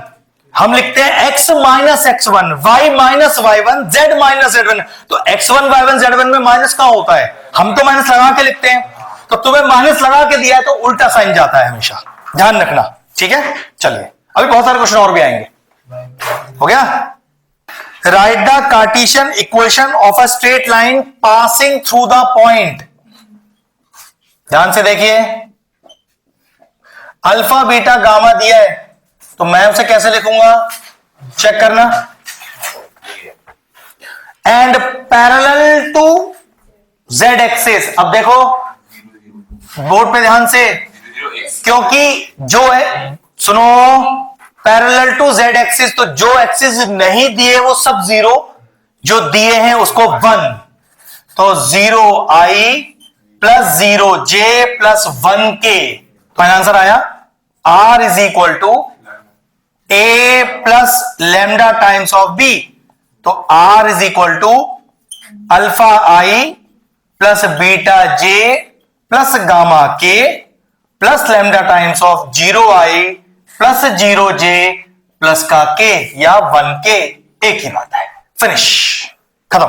S1: हम लिखते हैं x minus x1 y minus y1 z minus z1, तो x1 y1 z1 में माइनस कहां होता है, हम तो माइनस लगा के लिखते हैं, तो तुम्हें माइनस लगा के दिया है तो उल्टा साइन जाता है हमेशा, ध्यान रखना, ठीक है। चलिए अभी बहुत सारे क्वेश्चन और भी आएंगे, हो गया। Right the Cartesian equation of a straight line passing through the point, ध्यान से देखिए, अल्फा बीटा गामा दिया है, तो मैं उसे कैसे लिखूंगा, चेक करना, and parallel to z axis. अब देखो बोर्ड पे ध्यान से, क्योंकि जो है, सुनो, पैरेलल टू z एक्सिस, तो जो एक्सिस नहीं दिए वो सब 0, जो दिए हैं उसको 1, तो 0i plus 0j plus 1k, तो आंसर आया r is equal to a plus lambda times of b, तो r is equal to alpha i plus beta j plus gamma k plus lambda times of 0i plus 0j plus का k या 1k, एक ही बात है, finish, खत्म।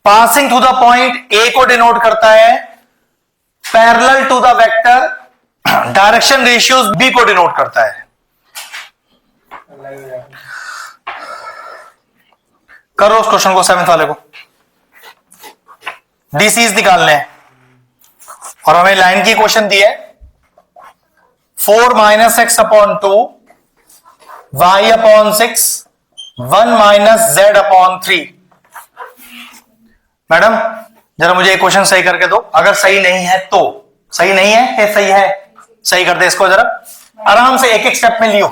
S1: Passing to the point A को denote करता है, parallel to the vector direction ratios B को डिनोट करता है। करो उस क्वेश्चन को, 7th वाले को। डीसीज निकालने हैं और हमें लाइन की क्वेश्चन दी है 4 minus x upon 2 y upon 6 1 minus z upon 3। Madam जरा मुझे एक क्वेश्चन सही करके दो, अगर सही नहीं है तो। सही नहीं है या सही है? सही कर दे इसको जरा आराम से, एक एक स्टेप में लियो।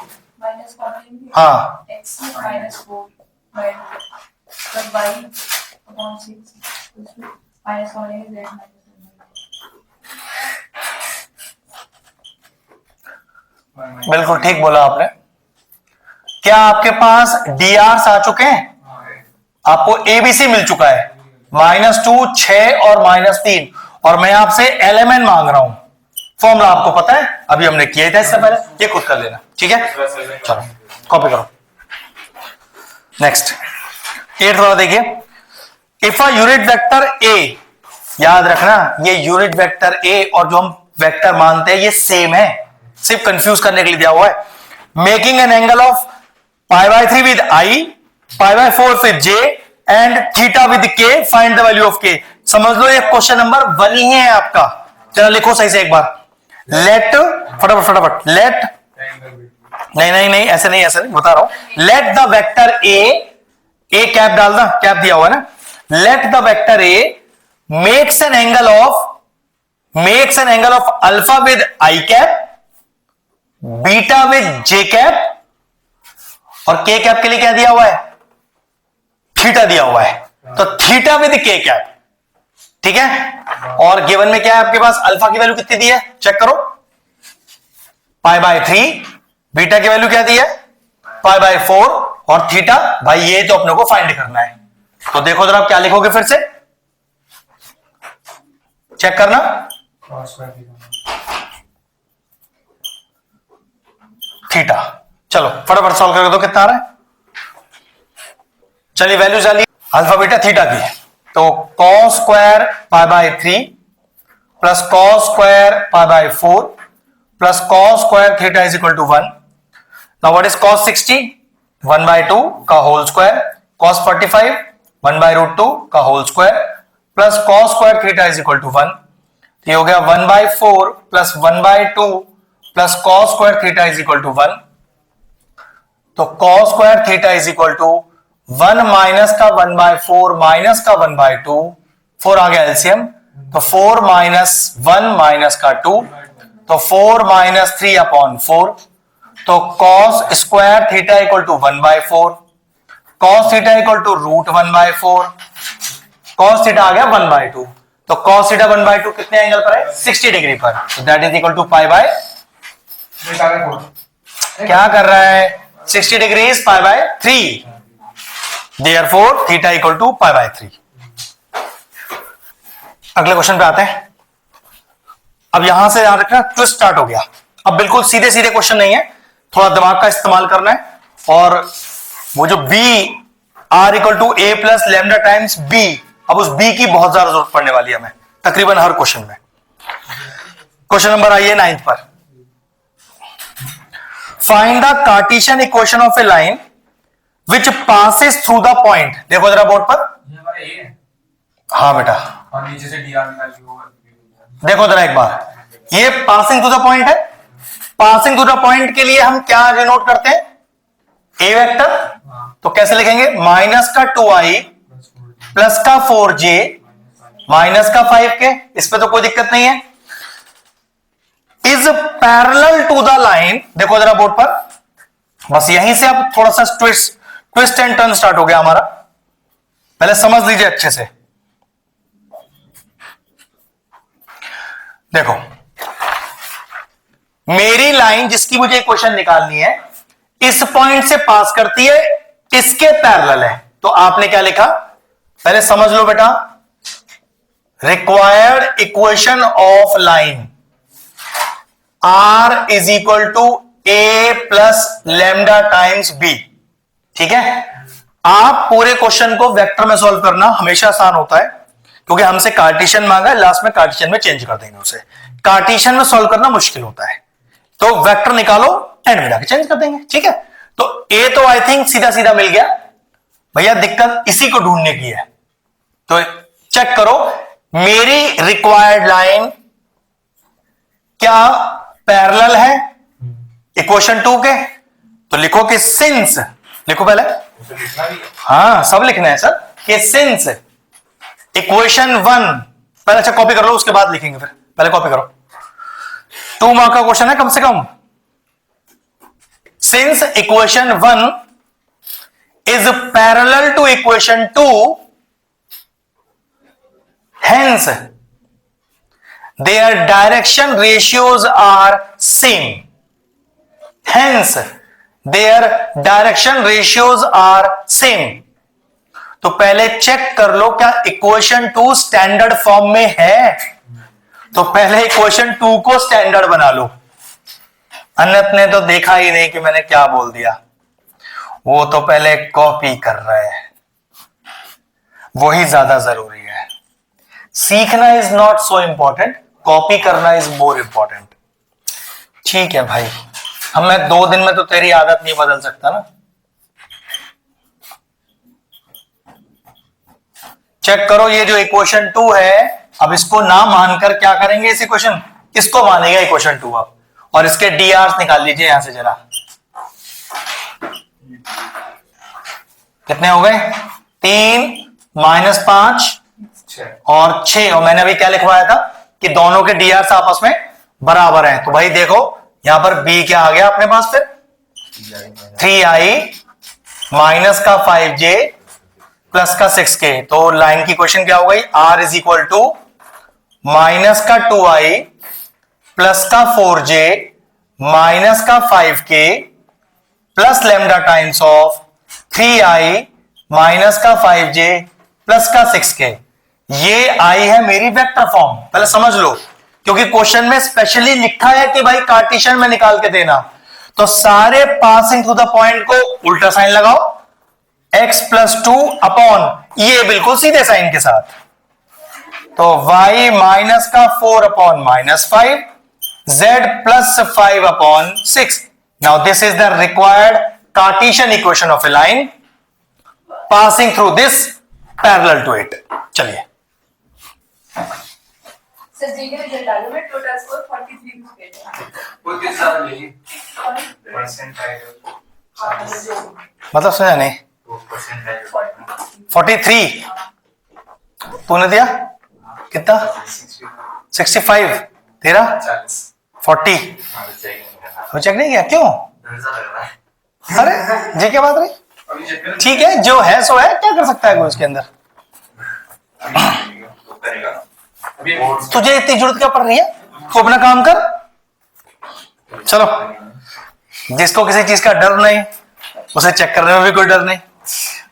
S1: हाँ बिल्कुल ठीक बोला आपने। क्या आपके पास डीआर आ चुके हैं? आपको एबीसी मिल चुका है, -2, 6 और -3, और मैं आपसे एलएमएन मांग रहा हूं। फॉर्मूला आपको पता है, अभी हमने किया था इससे पहले, ये खुद कर लेना, ठीक है? चलो कॉपी करो। नेक्स्ट 8 वाला देखिए, if a unit vector A, याद रखना ये यूनिट वेक्टर ए और जो हम वेक्टर मानते हैं ये सेम है, सिर्फ कंफ्यूज करने के लिए दिया हुआ है। Making an angle of π/3 with i, π/4 with j and theta with k, find the value of k. समझ लो ये क्वेश्चन नंबर 1 ही है आपका। चलो लिखो सही से एक बार, लेट, फटाफट लेट, नहीं ऐसे नहीं बता रहा हूं। Let the vector A cap डालना, कैप दिया हुआ है ना। Let the vector A makes an angle of alpha with I cap, beta with J cap, और के कैप के लिए क्या दिया हुआ है? थीटा दिया हुआ है, तो थीटा विद के कैप, ठीक है। और गिवन में क्या है आपके पास? अल्फा की वैल्यू कितनी दी है चेक करो, π/3, बीटा की वैल्यू क्या दी है? π/4, और थीटा भाई ये तो अपने को फाइंड करना है। तो देखो जरा आप क्या लिखोगे, फिर से चेक करना। थीटा, चलो फटाफट सॉल्व करके दो, कितना आ रहा है? चलिए वैल्यू डालिए अल्फा बीटा थीटा की, तो cos square π/3 plus cos square π/4 plus cos square theta is equal to 1। Now what is cos 60? 1/2 का होल स्क्वायर, cos 45 1/√2 का whole square plus cos square theta is equal to 1। ये हो गया 1/4 plus 1/2 plus cos square theta is equal to 1। तो cos square theta is equal to 1 minus का 1/4 minus का 1/2, 4 आ गया LCM, तो 4 माइनस 1 माइनस का 2, तो 4 माइनस 3 अपॉन 4, तो cos square theta equal to 1/4, cos theta equal to √1/4, cos theta आ गया 1/2, तो cos थीटा 1/2 कितने एंगल पर है? 60 डिग्री पर, तो दैट इज इक्वल टू क्या कर रहा है? 60 degree is π/3, therefore theta equal to π/3। अगले क्वेश्चन पे आते हैं। अब यहां से याद रखना ट्विस्ट स्टार्ट हो गया। अब बिल्कुल सीधे सीधे क्वेश्चन नहीं है, थोड़ा दिमाग का इस्तेमाल करना है। और वो जो b r equal to a plus lambda times b, अब उस b की बहुत ज्यादा जरूरत पड़ने वाली है हमें तकरीबन हर क्वेश्चन में। क्वेश्चन नंबर आइए 9th पर। Find the Cartesian equation of a line which passes through the point. देखो जरा बोर्ड पर,
S3: ये हमारा ए है,
S1: हाँ बेटा
S3: और नीचे से डी आर निकाल के वो
S1: देखो जरा एक बार, ये पासिंग टू द पॉइंट है। पासिंग टू द पॉइंट के लिए हम क्या डिनोट करते हैं? ए वेक्टर, तो कैसे लिखेंगे? माइनस का 2i प्लस का 4j माइनस का 5k, इस पे तो कोई दिक्कत नहीं है। Is parallel to the line, देखो जरा बोर्ड पर, बस यहीं से अब थोड़ा सा ट्विस्ट एंड टर्न स्टार्ट हो गया हमारा, पहले समझ लीजिए अच्छे से। देखो मेरी लाइन जिसकी मुझे इक्वेशन निकालनी है, इस पॉइंट से पास करती है, इसके पैरेलल है, तो आपने क्या लिखा? पहले समझ लो बेटा, required equation of line R is equal to A plus lambda times B। ठीक है, आप पूरे क्वेश्चन को वेक्टर में सॉल्व करना हमेशा आसान होता है, क्योंकि हमसे कार्टेशियन मांगा है, लास्ट में कार्टेशियन में चेंज कर देंगे उसे। कार्टेशियन में सॉल्व करना मुश्किल होता है, तो वेक्टर निकालो, एंड में जाके चेंज कर देंगे। ठीक है, तो ए तो आई थिंक सीधा सीधा मिल गया भैया, दिक्कत इसी को ढूंढने की है। तो चेक करो, मेरी रिक्वायर्ड लाइन क्या पैरेलल है इक्वेशन 2 के? तो लिखो कि सिंस, लिखो पहले, हाँ सब लिखना है सर, कि सिंस इक्वेशन 1, पहले अच्छा कॉपी कर लो, उसके बाद लिखेंगे फिर, पहले कॉपी करो। 2 मार्क का क्वेश्चन है कम से कम। Since equation 1 is parallel to equation 2, hence their direction ratios are same, hence their direction ratios are same। तो पहले चेक कर लो क्या इक्वेशन 2 स्टैंडर्ड फॉर्म में है, तो पहले इक्वेशन 2 को स्टैंडर्ड बना लो। अन्यत ने तो देखा ही नहीं कि मैंने क्या बोल दिया, वो तो पहले कॉपी कर रहे हैं, वही ज्यादा जरूरी है। सीखना is not so important, copy करना इज मोर इंपॉर्टेंट। ठीक है भाई, अब मैं 2 दिन में तो तेरी आदत नहीं बदल सकता ना। चेक करो, ये जो इक्वेशन 2 है, अब इसको ना मानकर क्या करेंगे, इस इक्वेशन, इसको मानेगा इक्वेशन 2 अब, और इसके डीआर निकाल लीजिए यहां से जरा। कितने हो गए? 3 -5 और 6, और मैंने अभी क्या लिखवाया था कि दोनों के डीआर आपस में बराबर हैं। तो भाई देखो यहां पर बी क्या आ गया अपने पास, फिर 3i माइनस का 5j प्लस का 6k। तो लाइन की क्वेश्चन क्या हो गई, r is equal to minus का 2i प्लस का 4j माइनस का 5k plus lambda times of 3i minus का 5j प्लस का 6k। ये आई है मेरी वेक्टर फॉर्म, पहले समझ लो, क्योंकि क्वेश्चन में स्पेशली लिखा है कि भाई कार्टेशियन में निकाल के देना। तो सारे पासिंग थ्रू द पॉइंट को उल्टा साइन लगाओ, x प्लस 2 अपॉन ये बिल्कुल सीधे साइन के साथ, तो y माइनस का 4 upon -5, z plus 5 upon 6। Now this is the required Cartesian equation of a line passing through this parallel to it। चलिए
S5: सर जी के रिजल्ट डालो, मैं टोटल स्कोर 43 गया।
S3: वो किस साल में
S4: परसेंटाइल
S1: मतलब समझा नहीं, 43 तूने दिया कितना, 65, तेरा 40, वो चेक नहीं किया क्यों? अरे जी क्या बात रही, ठीक है जो है सो है, क्या कर सकता है कोई उसके अंदर। तुझे इतनी जरूरत क्या पड़ रही है, तू अपना काम कर। चलो, जिसको किसी चीज का डर नहीं, उसे चेक करने में भी कोई डर नहीं,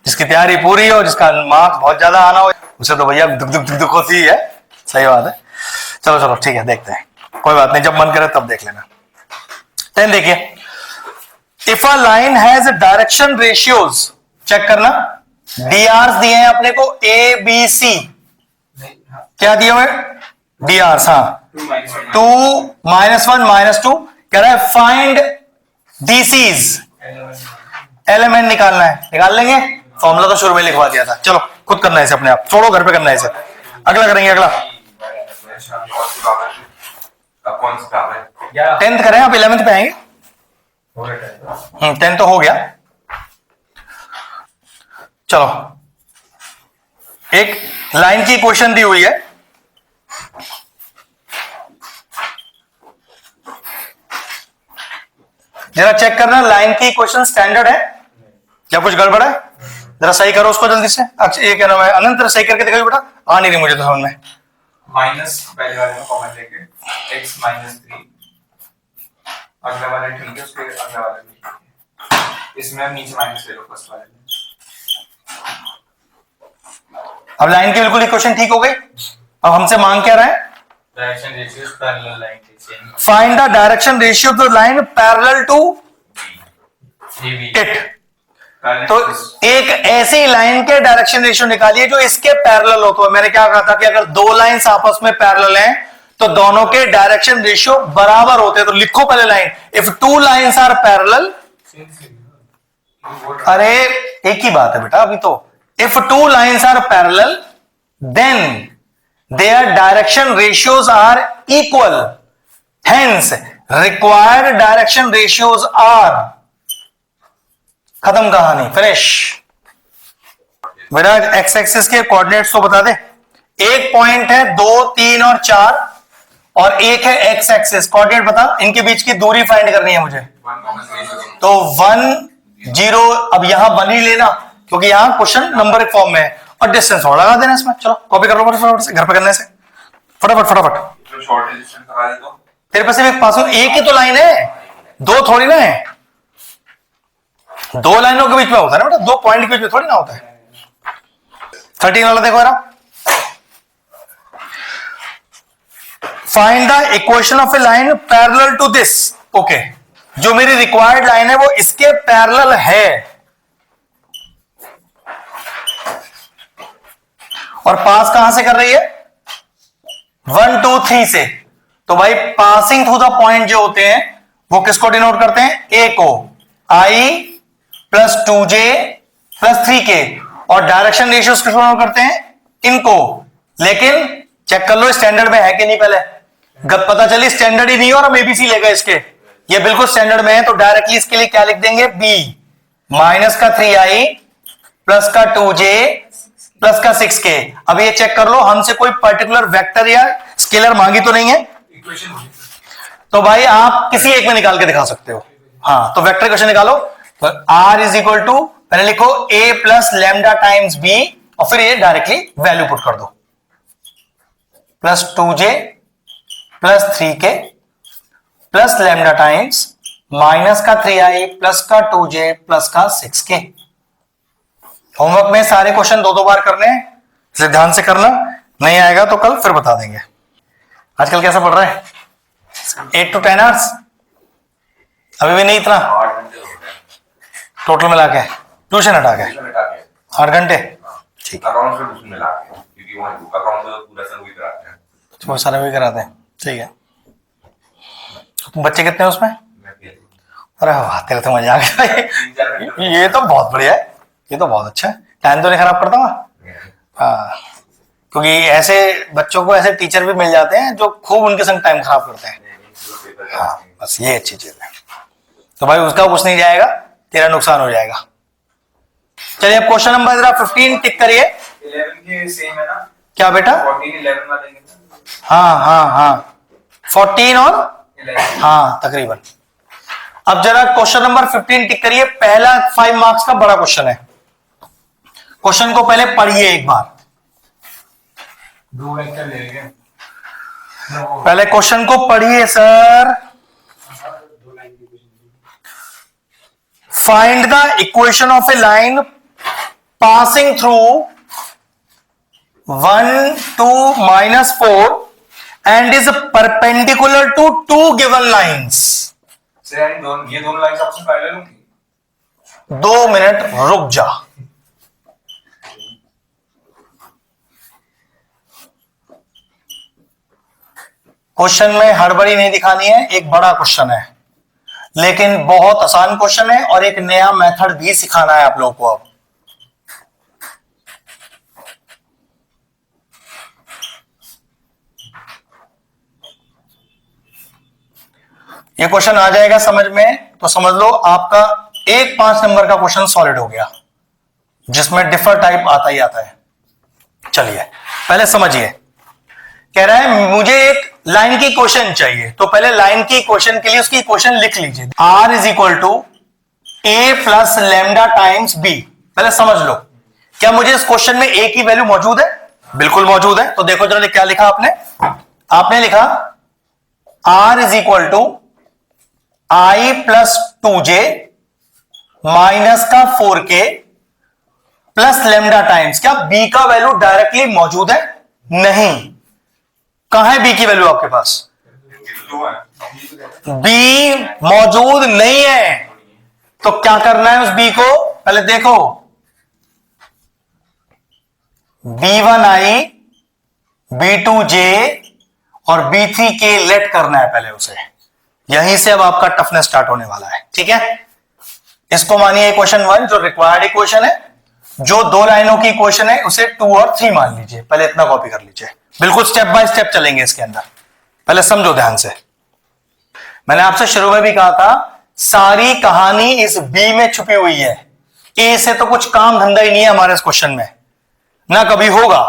S1: जिसकी तैयारी पूरी हो, जिसका मार्क्स बहुत ज्यादा आना हो, उसे तो भैया दुख दुख दुख दुख होती है। सही बात है, चलो चलो ठीक है, देखते हैं, कोई बात नहीं, जब मन करे तब देख लेना। 10 देखिए, if a line has direction ratios, check करना, डीआर दिए हैं अपने को ए बी सी, क्या दिए हुए डीआर, हाँ 2 -1 -2, कह रहा है फाइंड डीसीज, एलिमेंट निकालना है, निकाल लेंगे, फॉर्मूला तो शुरू में लिखवा दिया था। चलो खुद करना है इसे, अपने आप छोड़ो, घर पे करना है इसे, अगला करेंगे, अगला 10th करें, आप 11th पे आएंगे। 10 तो हो गया। चलो, एक लाइन की इक्वेशन दी हुई है, जरा चेक करना लाइन की इक्वेशन स्टैंडर्ड है या कुछ गड़बड़ है, जरा सही करो उसको जल्दी से। अच्छा ये क्या नाम है, अनंत सही करके दिखाओ बेटा, आ नहीं रही मुझे तो समझ में।
S4: माइनस पहले वाले में कॉमन लेके x -3, अगला वाला ठीक है, उसके अगला वाला भी ठीक है, इसमें अब नीचे माइनस ले लो फर्स्ट वाले में।
S1: अब लाइन की बिल्कुल इक्वेशन ठीक हो गई, अब हमसे मांग क्या रहा है?
S2: डायरेक्शन रेशियो पैरेलल लाइन के same
S1: find the direction ratio of the line parallel to
S2: G
S1: V. It एक ऐसी लाइन के डायरेक्शन रेशियो निकालिए जो इसके पैरेलल हो। तो मैंने क्या कहा था कि अगर दो लाइंस आपस में पैरेलल हैं तो दोनों के डायरेक्शन रेशियो बराबर होते हैं। तो लिखो पहले line, if two lines are parallel, अरे एक ही बात है बेटा अभी तो। If two lines are parallel then their direction ratios are equal, hence required direction ratios are, खत्म कहानी, फिनिश। बेटा एक्स एक्सिस के कोऑर्डिनेट्स तो बता दे। एक पॉइंट है 2, 3 और 4 और एक है एक्स एक्सिस। कोऑर्डिनेट बता, इनके बीच की दूरी फाइंड करनी है मुझे। तो 1 0, अब यहां 1 ही लेना क्योंकि यहां क्वेश्चन नंबर फॉर्म में है, और डिस्टेंस और लगा देना इसमें। चलो कॉपी कर लो फटाफट से, घर पे करने से फटाफट फटाफट।
S4: शॉर्ट डिस्टेंस लगा दे तो
S1: तेरे पास सिर्फ पास एक ही तो लाइन है, दो थोड़ी ना है। दो लाइनों के बीच में होता है ना बेटा, दो पॉइंट के बीच में थोड़ी ना होता है। 13 वाला देखो जरा, find the equation of a line parallel to this. Okay, जो मेरी रिक्वायर्ड लाइन है वो इसके पैरेलल है, और पास कहां से कर रही है? 1 2 3 से। तो भाई पासिंग थ्रू द पॉइंट जो होते हैं वो किसको डिनोट करते हैं? ए को, आई प्लस 2j प्लस 3k, और डायरेक्शन रेशियोज किसको डिनोट करते हैं? इनको। लेकिन चेक कर लो स्टैंडर्ड में है कि नहीं पहले। गप पता चली स्टैंडर्ड ही नहीं और हम एबीसी लेगा इसके, ये बिल्कुल स्टैंडर्ड में है। तो डायरेक्टली इसके लिए क्या लिख देंगे? b माइनस का 3i प्लस का 2j प्लस का 6k। अब ये चेक कर लो हमसे कोई पर्टिकुलर वेक्टर या स्केलर मांगी तो नहीं है। तो भाई आप किसी एक में निकाल के दिखा सकते हो। हाँ, तो वेक्टर क्वेश्चन निकालो। तो r इज इक्वल टू, पहले लिखो a plus lambda times b, और फिर ये डायरेक्टली वैल्यू पुट कर दो, plus 2j plus 3k plus lambda times minus का 3i प्लस का 2j प्लस का 6k। होमवर्क में सारे क्वेश्चन 2-2 बार करने हैं, इसलिए ध्यान से करना। नहीं आएगा तो कल फिर बता देंगे। आजकल कैसा पढ़ रहा है? 8 to 10 आवर्स, अभी भी नहीं इतना
S4: 8 घंटे हो गए
S1: टोटल मिला के, ट्यूशन हटा के
S4: ट्यूशन हटा के
S1: 8 घंटे। ठीक है,
S4: अकाउंट से ट्यूशन मिला के, क्योंकि वहां अकाउंट से तो पूरा सब वही कराते हैं।
S1: बहुत सारे भी कराते हैं। ठीक है, तुम बच्चे कितने हैं उसमें?
S4: मैं भी
S1: अरे वाह, तेरे तो मजा आ गया।
S4: 3-4 घंटे
S1: ये तो बहुत बढ़िया है, ये तो बहुत अच्छा है। टाइम तो नहीं खराब करता हुआ। हाँ, क्योंकि ऐसे बच्चों को ऐसे टीचर भी मिल जाते हैं जो खूब उनके संग टाइम खराब करते हैं। हाँ, बस ये अच्छी चीज है। तो भाई उसका कुछ नहीं जाएगा, तेरा नुकसान हो जाएगा। चलिए अब क्वेश्चन नंबर 15 टिक करिए।
S4: 11 के सेम है ना?
S1: क्या बेटा?
S4: 14 11 वाले के
S1: हाँ हाँ हाँ, 14 और
S4: 11।
S1: हाँ तकरीबन। अब जरा क्वेश्चन नंबर 15 टिक करिए। पहला 5 मार्क्स का बड़ा क्वेश्चन है। क्वेश्चन को पहले पढ़िए एक बार,
S3: दो वेक्टर ले लेंगे।
S1: पहले क्वेश्चन को पढ़िए sir. Find the equation of a line passing through 1 2 -4 and is perpendicular to 2 given lines।
S4: Sir ये दोनों लाइंस आपस में पैरेलल होंगी?
S1: 2 मिनट रुक जा। क्वेश्चन में हड़बड़ी नहीं दिखानी है, एक बड़ा क्वेश्चन है लेकिन बहुत आसान क्वेश्चन है, और एक नया मेथड भी सिखाना है आप लोगों को। अब ये क्वेश्चन आ जाएगा समझ में तो समझ लो आपका एक 5 नंबर का क्वेश्चन सॉलिड हो गया, जिसमें डिफर टाइप आता ही आता है। चलिए पहले समझिए, कह रहा है मुझे एक लाइन की इक्वेशन चाहिए। तो पहले लाइन की इक्वेशन के लिए उसकी इक्वेशन लिख लीजिए, r is equal to A plus lambda times B. पहले समझ लो, क्या मुझे इस क्वेश्चन में a की वैल्यू मौजूद है? बिल्कुल मौजूद है। तो देखो जरा क्या लिखा आपने लिखा r is equal to i plus 2j minus का 4k प्लस लैम्डा टाइम्स। क्या b का वैल्यू डायरेक्टली मौजूद है? नहीं। कहां है बी की वैल्यू आपके पास?
S4: 2 है।
S1: बी मौजूद नहीं है, तो क्या करना है उस बी को? पहले देखो B1i B2j और B3k लेट करना है पहले उसे। यहीं से अब आपका टफनेस स्टार्ट होने वाला है, ठीक है। इसको मानिए इक्वेशन 1 जो रिक्वायर्ड इक्वेशन है, जो 2 लाइनों की इक्वेशन है उसे 2 और 3 मान लीजिए। पहले इतना कॉपी कर लीजिए, बिल्कुल स्टेप बाय स्टेप चलेंगे इसके अंदर। पहले समझो ध्यान से। मैंने आपसे शुरू में भी कहा था सारी कहानी इस बी में छुपी हुई है। ए से तो कुछ काम धंधा ही नहीं है हमारे इस क्वेश्चन में, ना कभी होगा।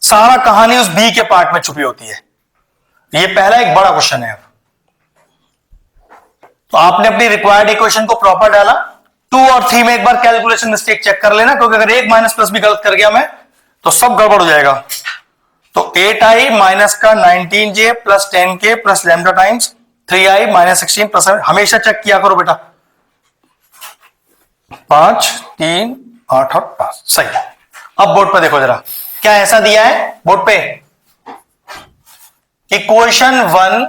S1: सारा कहानी उस बी के पार्ट में छुपी होती है। ये पहला एक बड़ा क्वेश्चन है। अब तो आपने अपनी रिक्वायर्ड इक्वेशन को प्रॉपर डाला। 2 और 3 में एक बार कैलकुलेशन मिस्टेक चेक कर लेना, क्योंकि अगर एक माइनस प्लस भी गलत कर गया मैं तो सब गड़बड़ हो जाएगा। तो 8i माइनस का 19j plus 10k plus lambda times 3i minus 16 plus, हमेशा चेक किया करो बेटा। 5 3 8 और 5 सही है। अब बोर्ड पे देखो जरा, क्या ऐसा दिया है बोर्ड पे? इक्वेशन 1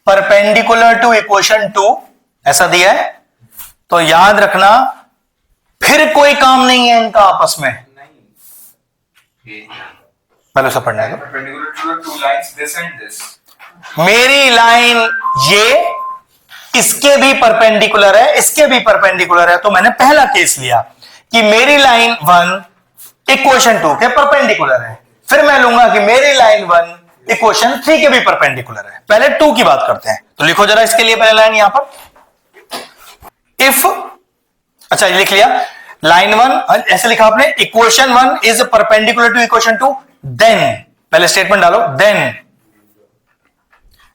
S1: परपेंडिकुलर टू इक्वेशन 2 ऐसा दिया है। तो याद रखना फिर कोई काम नहीं है इनका आपस में। पहले से पढ़ना है।
S4: Perpendicular to the 2 lines, this and this.
S1: मेरी लाइन ये इसके भी परपेंडिकुलर है, इसके भी परपेंडिकुलर है। तो मैंने पहला केस लिया कि मेरी लाइन 1 इक्वेशन 2 के परपेंडिकुलर है। फिर मैं लूंगा कि मेरी लाइन 1 इक्वेशन 3 के भी परपेंडिकुलर है। पहले 2 की बात करते हैं। तो लिखो जरा इसके लिए पहले लाइन यहां पर। इफ, अच्छा ये लिख लिया लाइन 1 ऐसे लिखा आपने, equation 1 is perpendicular to equation 2, then पहले स्टेटमेंट डालो, then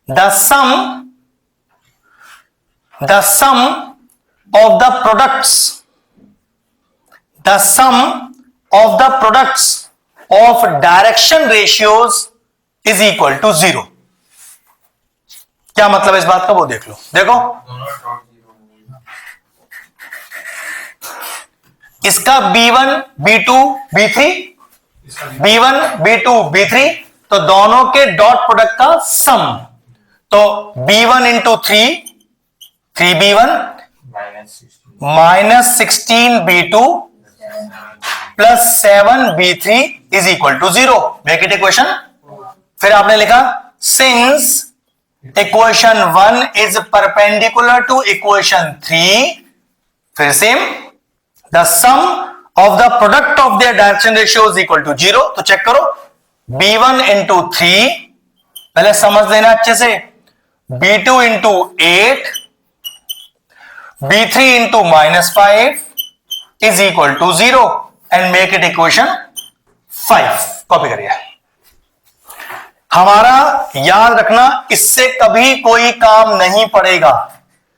S1: the sum of the products of direction ratios is equal to 0। क्या मतलब है इस बात का वो देख लो। देखो
S2: दोनों डॉट 0
S1: इसका B1 B2 B3 B1 B2 B3, तो दोनों के डॉट प्रोडक्ट का सम। तो B1 into 3B1 minus 16 B2 plus 7B3 is equal to 0। Make it equation. फिर आपने लिखा since equation 1 is perpendicular to equation 3, फिर same the sum of the product of their direction ratio is equal to 0। तो check करो B1 into 3, पहले समझ लेना अच्छे से, B2 into 8 B3 into -5 is equal to 0 and make it equation 5। Copy करिए। हमारा याद रखना इससे कभी कोई काम नहीं पड़ेगा,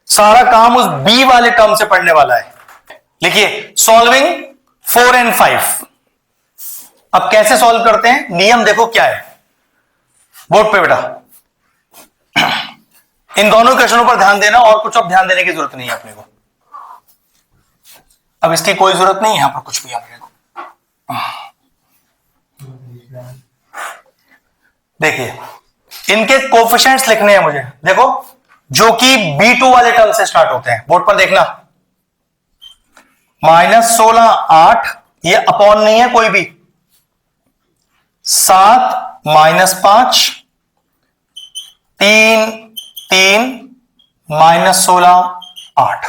S1: सारा काम उस बी वाले टर्म से पढ़ने वाला है। लिखिए सॉल्विंग 4 and 5। अब कैसे सॉल्व करते हैं, नियम देखो क्या है बोर्ड पे बेटा। इन दोनों क्वेश्चनों पर ध्यान देना, और कुछ अब ध्यान देने की जरूरत नहीं है अपने को। अब इसकी कोई जरूरत नहीं है यहां पर कुछ भी अपने को। देखिए इनके कोफिशिएंट्स लिखने हैं मुझे। देखो जो कि B2 वाले टर्म से स्टार्ट होते हैं, बोर्ड पर देखना। -16 8, ये अपॉन नहीं है कोई भी। 7 -5 3 3 -16 8।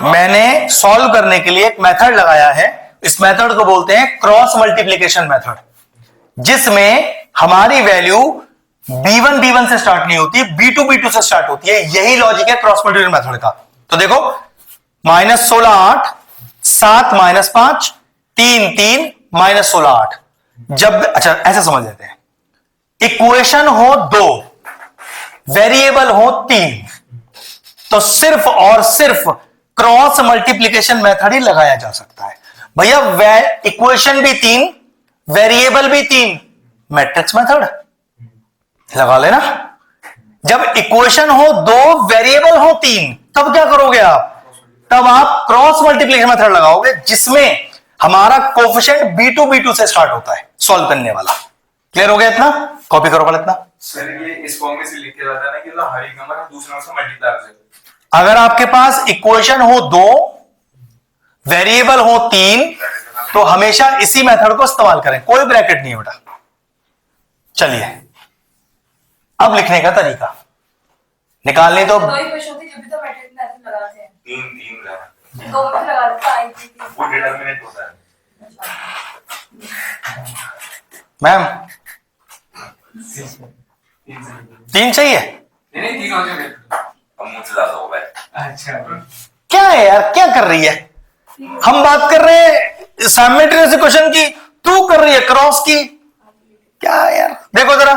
S1: मैंने सॉल्व करने के लिए एक मेथड लगाया है। इस मेथड को बोलते हैं क्रॉस मल्टीप्लिकेशन मेथड, जिसमें हमारी वैल्यू B1 B1 से स्टार्ट नहीं होती, B2 B2 से स्टार्ट होती है। यही लॉजिक है क्रॉस मल्टीप्लिकेशन मेथड का। तो देखो -16 8 7 -5 3 3 -16 8। जब, अच्छा ऐसा समझ लेते हैं, इक्वेशन हो 2, वेरिएबल हो 3, तो सिर्फ और सिर्फ क्रॉस मल्टीप्लिकेशन मेथड ही लगाया जा सकता है। भैया इक्वेशन भी 3, वेरिएबल भी 3, मैट्रिक्स मेथड लगा लेना। जब इक्वेशन हो 2, वेरिएबल हो 3, तब क्या करोगे आप? तब आप क्रॉस मल्टीप्लिकेशन मेथड लगाओगे, जिसमें हमारा कोफिशिएंट B2 से स्टार्ट होता है सॉल्व करने वाला। क्लियर हो गया इतना? कॉपी करो पहले इतना।
S4: सर ये इस फॉर्म में से लिख के जाता है ना कि हर एक नंबर हम दूसरे नंबर से मल्टीप्लाई कर सकते हैं।
S1: अगर आपके पास इक्वेशन हो 2, वेरिएबल हो 3, तो हमेशा इसी मेथड को इस्तेमाल करें, कोई ब्रैकेट नहीं बेटा। चलिए अब लिखने का तरीका निकालने तो
S5: दो ही क्वेश्चन थे, जब भी तो मैट्रिक्स में ऐसे लगाते हैं।
S4: तीन लगा
S5: दो में लगा देता आई थी।
S4: वो डिटरमिनेंट होता है।
S1: मैम 3 चाहिए?
S3: नहीं 3 हो जाएंगे।
S4: अब मुझसे ज्यादा हो गया।
S3: अच्छा
S1: क्या है यार, क्या कर रही है? हम बात कर रहे हैं साइमेट्रियस इक्वेशन की, तू कर रही है क्रॉस की। क्या है यार, देखो जरा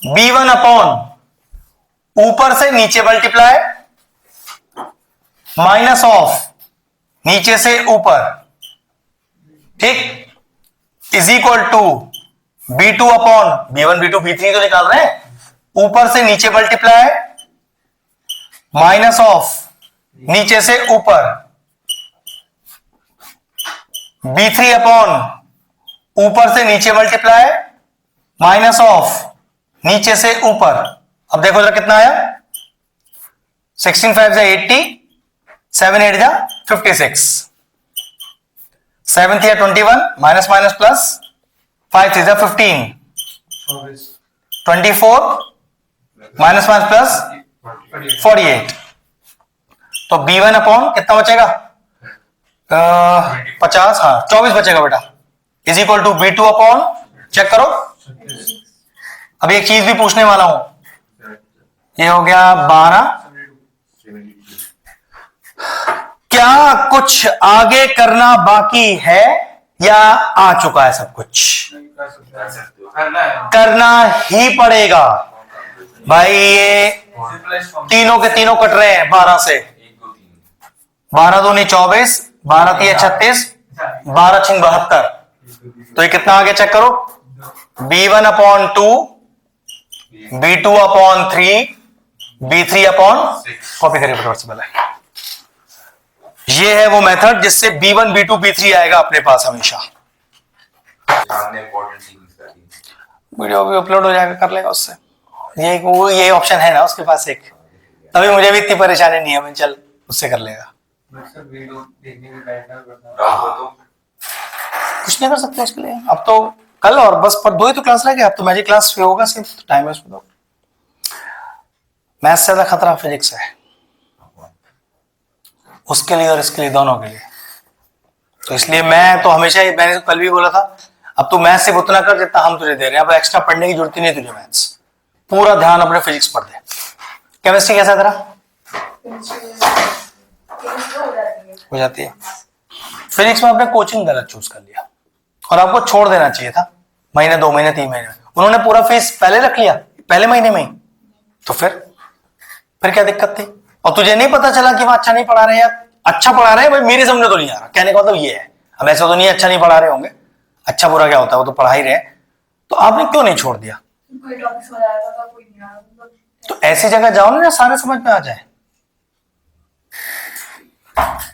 S1: B1 अपॉन ऊपर से नीचे मल्टीप्लाई माइनस ऑफ नीचे से ऊपर, ठीक, is equal to B2 upon B1 B2 B3 तो निकाल रहे हैं, ऊपर से नीचे मल्टीप्लाई माइनस ऑफ नीचे से ऊपर B3 अपॉन ऊपर से नीचे मल्टीप्लाई माइनस ऑफ नीचे से ऊपर। अब देखो जरा कितना आया, 16 5 जा 80, 7 8 जा 56, 7 3 21, माइनस माइनस प्लस, 5 3 जा 15, 24 माइनस माइनस प्लस 48। तो B1 अपॉन कितना बचेगा? 50, हाँ 24 बचेगा बेटा, is equal to B2 upon, check करो। अब एक चीज भी पूछने वाला हूं, ये हो गया 12। क्या कुछ आगे करना बाकी है या आ चुका है सब कुछ?
S3: करना है।
S1: करना ही पड़ेगा भाई। ये तीनों के तीनों कट रहे हैं 12 से, 12 दूनी 24, 12 3 36, 12 6 72। तो ये कितना आगे चेक करो, B1 upon 2, B2 upon 3, B3 upon, copy करिए फटाफट से पहले। ये है वो मेथड जिससे B1 B2 B3 आएगा अपने पास हमेशा। वीडियो भी अपलोड हो जाएगा, कर लेगा उससे। ये ऑप्शन है ना उसके पास एक, तभी मुझे भी इतनी परेशानी नहीं है, मैं चल उससे कर लेगा।
S3: वीडियो देखने के बैठना
S1: कुछ नहीं कर सकते उसके लिए। अब तो कल और बस पर 2 ही तो क्लास रह गए, अब तो मैजिक क्लास होगा सिर्फ, टाइम है उसमें। तो मैथ्स से ज्यादा खतरा फिजिक्स है उसके लिए और इसके लिए, दोनों के लिए। तो इसलिए मैं तो हमेशा ही, मैंने तो कल भी बोला था, अब तू मैथ्स सिर्फ उतना कर जितना हम तुझे दे रहे हैं, अब एक्स्ट्रा पढ़ने की जरूरत ही नहीं तुझे। मैथ्स पूरा ध्यान अपने फिजिक्स पर दे। केमिस्ट्री कैसा है तेरा? हो जाती है। फिजिक्स में आपने कोचिंग गलत चूज कर लिया और आपको छोड़ देना चाहिए था महीने, 2 महीने, 3 महीने में। उन्होंने पूरा फीस पहले रख लिया पहले महीने में ही, तो फिर क्या दिक्कत थी? और तुझे नहीं पता चला कि वहां अच्छा नहीं पढ़ा रहे हैं? अच्छा पढ़ा रहे हैं भाई, मेरे समझ तो नहीं आ रहा, कहने का मतलब ये है। हम ऐसा तो नहीं अच्छा नहीं पढ़ा रहे होंगे, अच्छा बुरा क्या होता है, वो तो पढ़ा ही रहे। तो आपने क्यों नहीं छोड़ दिया?
S5: कोई टॉपिक हो जाएगा तो कोई नहीं आया।
S1: तो ऐसी जगह जाओ ना सारे समझ में आ जाए।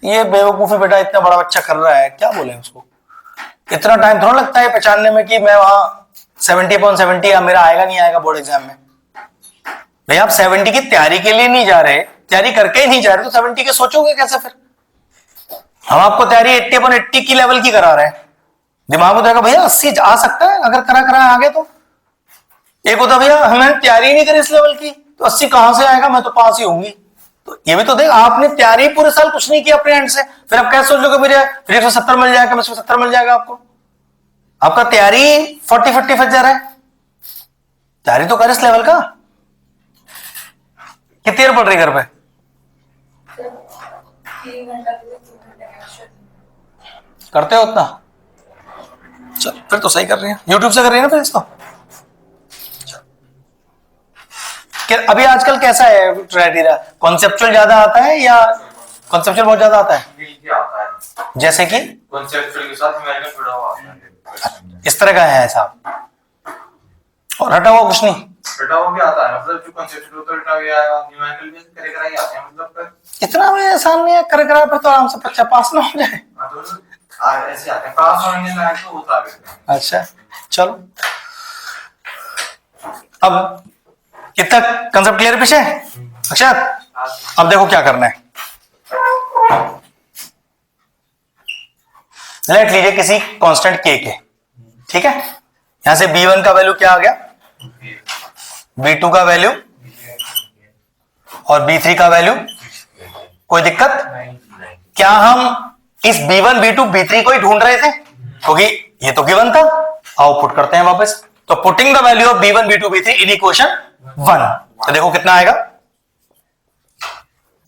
S1: ये बेवकूफी बेटा इतना बड़ा बच्चा कर रहा है, क्या बोले उसको? इतना टाइम थोड़ा लगता है पहचानने में कि मैं वहां 70/70 मेरा आएगा नहीं आएगा बोर्ड एग्जाम में। भाई आप 70 की तैयारी के लिए नहीं जा रहे, तैयारी करके ही नहीं जा रहे, तो 70 के सोचोगे कैसे फिर? हम आपको तैयारी 80/80 की लेवल की करा रहे हैं, दिमाग में तो भैया 80 आ सकता है अगर करा आगे। तो एक होता भैया हमने तैयारी नहीं करी इस लेवल की, तो 80 कहां से आएगा, मैं तो पास ही होंगी। तो ये भी तो देख, आपने तैयारी पूरे साल कुछ नहीं किया अपने एंड से, फिर आप कैसे सोच लो कि मुझे फिर 170 मिल जाएगा, 170 मिल जाएगा आपको? आपका तैयारी 40-50 फंस जा रहा है। तैयारी तो कर इस लेवल का। कितनी देर पढ़ रही घर पे?
S5: 3 घंटा के लिए 3 घंटे का
S1: करते हो उतना? चल फिर तो सही कर रही है, यूट्यूब से कर रही है ना फिर इसको। अभी आजकल कैसा है क्राइटेरिया, कॉन्सेप्चुअल ज्यादा आता है या कॉन्सेप्चुअल बहुत ज्यादा आता है?
S2: आता है
S1: जैसे कि
S2: कॉन्सेप्चुअल के साथ न्यूमेरिकल जुड़ा हुआ आता है।
S1: इस तरह का है ऐसा, और हटा हुआ कुछ नहीं?
S2: हटा हुआ भी आता है, मतलब जो कॉन्सेप्चुअल होता है हटा हुआ आएगा, न्यूमेरिकल भी करे कराई आते हैं, मतलब
S1: इतना भी आसान नहीं है, कर पर तो आराम से बच्चा पास ना हो जाए।
S4: ऐसे आते हैं पास होने में तो होता है।
S1: अच्छा चलो, अब कितना कंसेप्ट क्लियर पीछे अक्षर? अब देखो क्या करना है। लेट लीजिए किसी कांस्टेंट के, ठीक है। यहां से b1 का वैल्यू क्या आ गया, b2 का वैल्यू और b3 का वैल्यू। कोई दिक्कत? क्या हम इस b1 b2 b3 को ही ढूंढ रहे थे? क्योंकि ये तो गिवन था। आओ पुट करते हैं वापस। तो putting the value of b1 b2 b3 in equation 1, तो देखो कितना आएगा,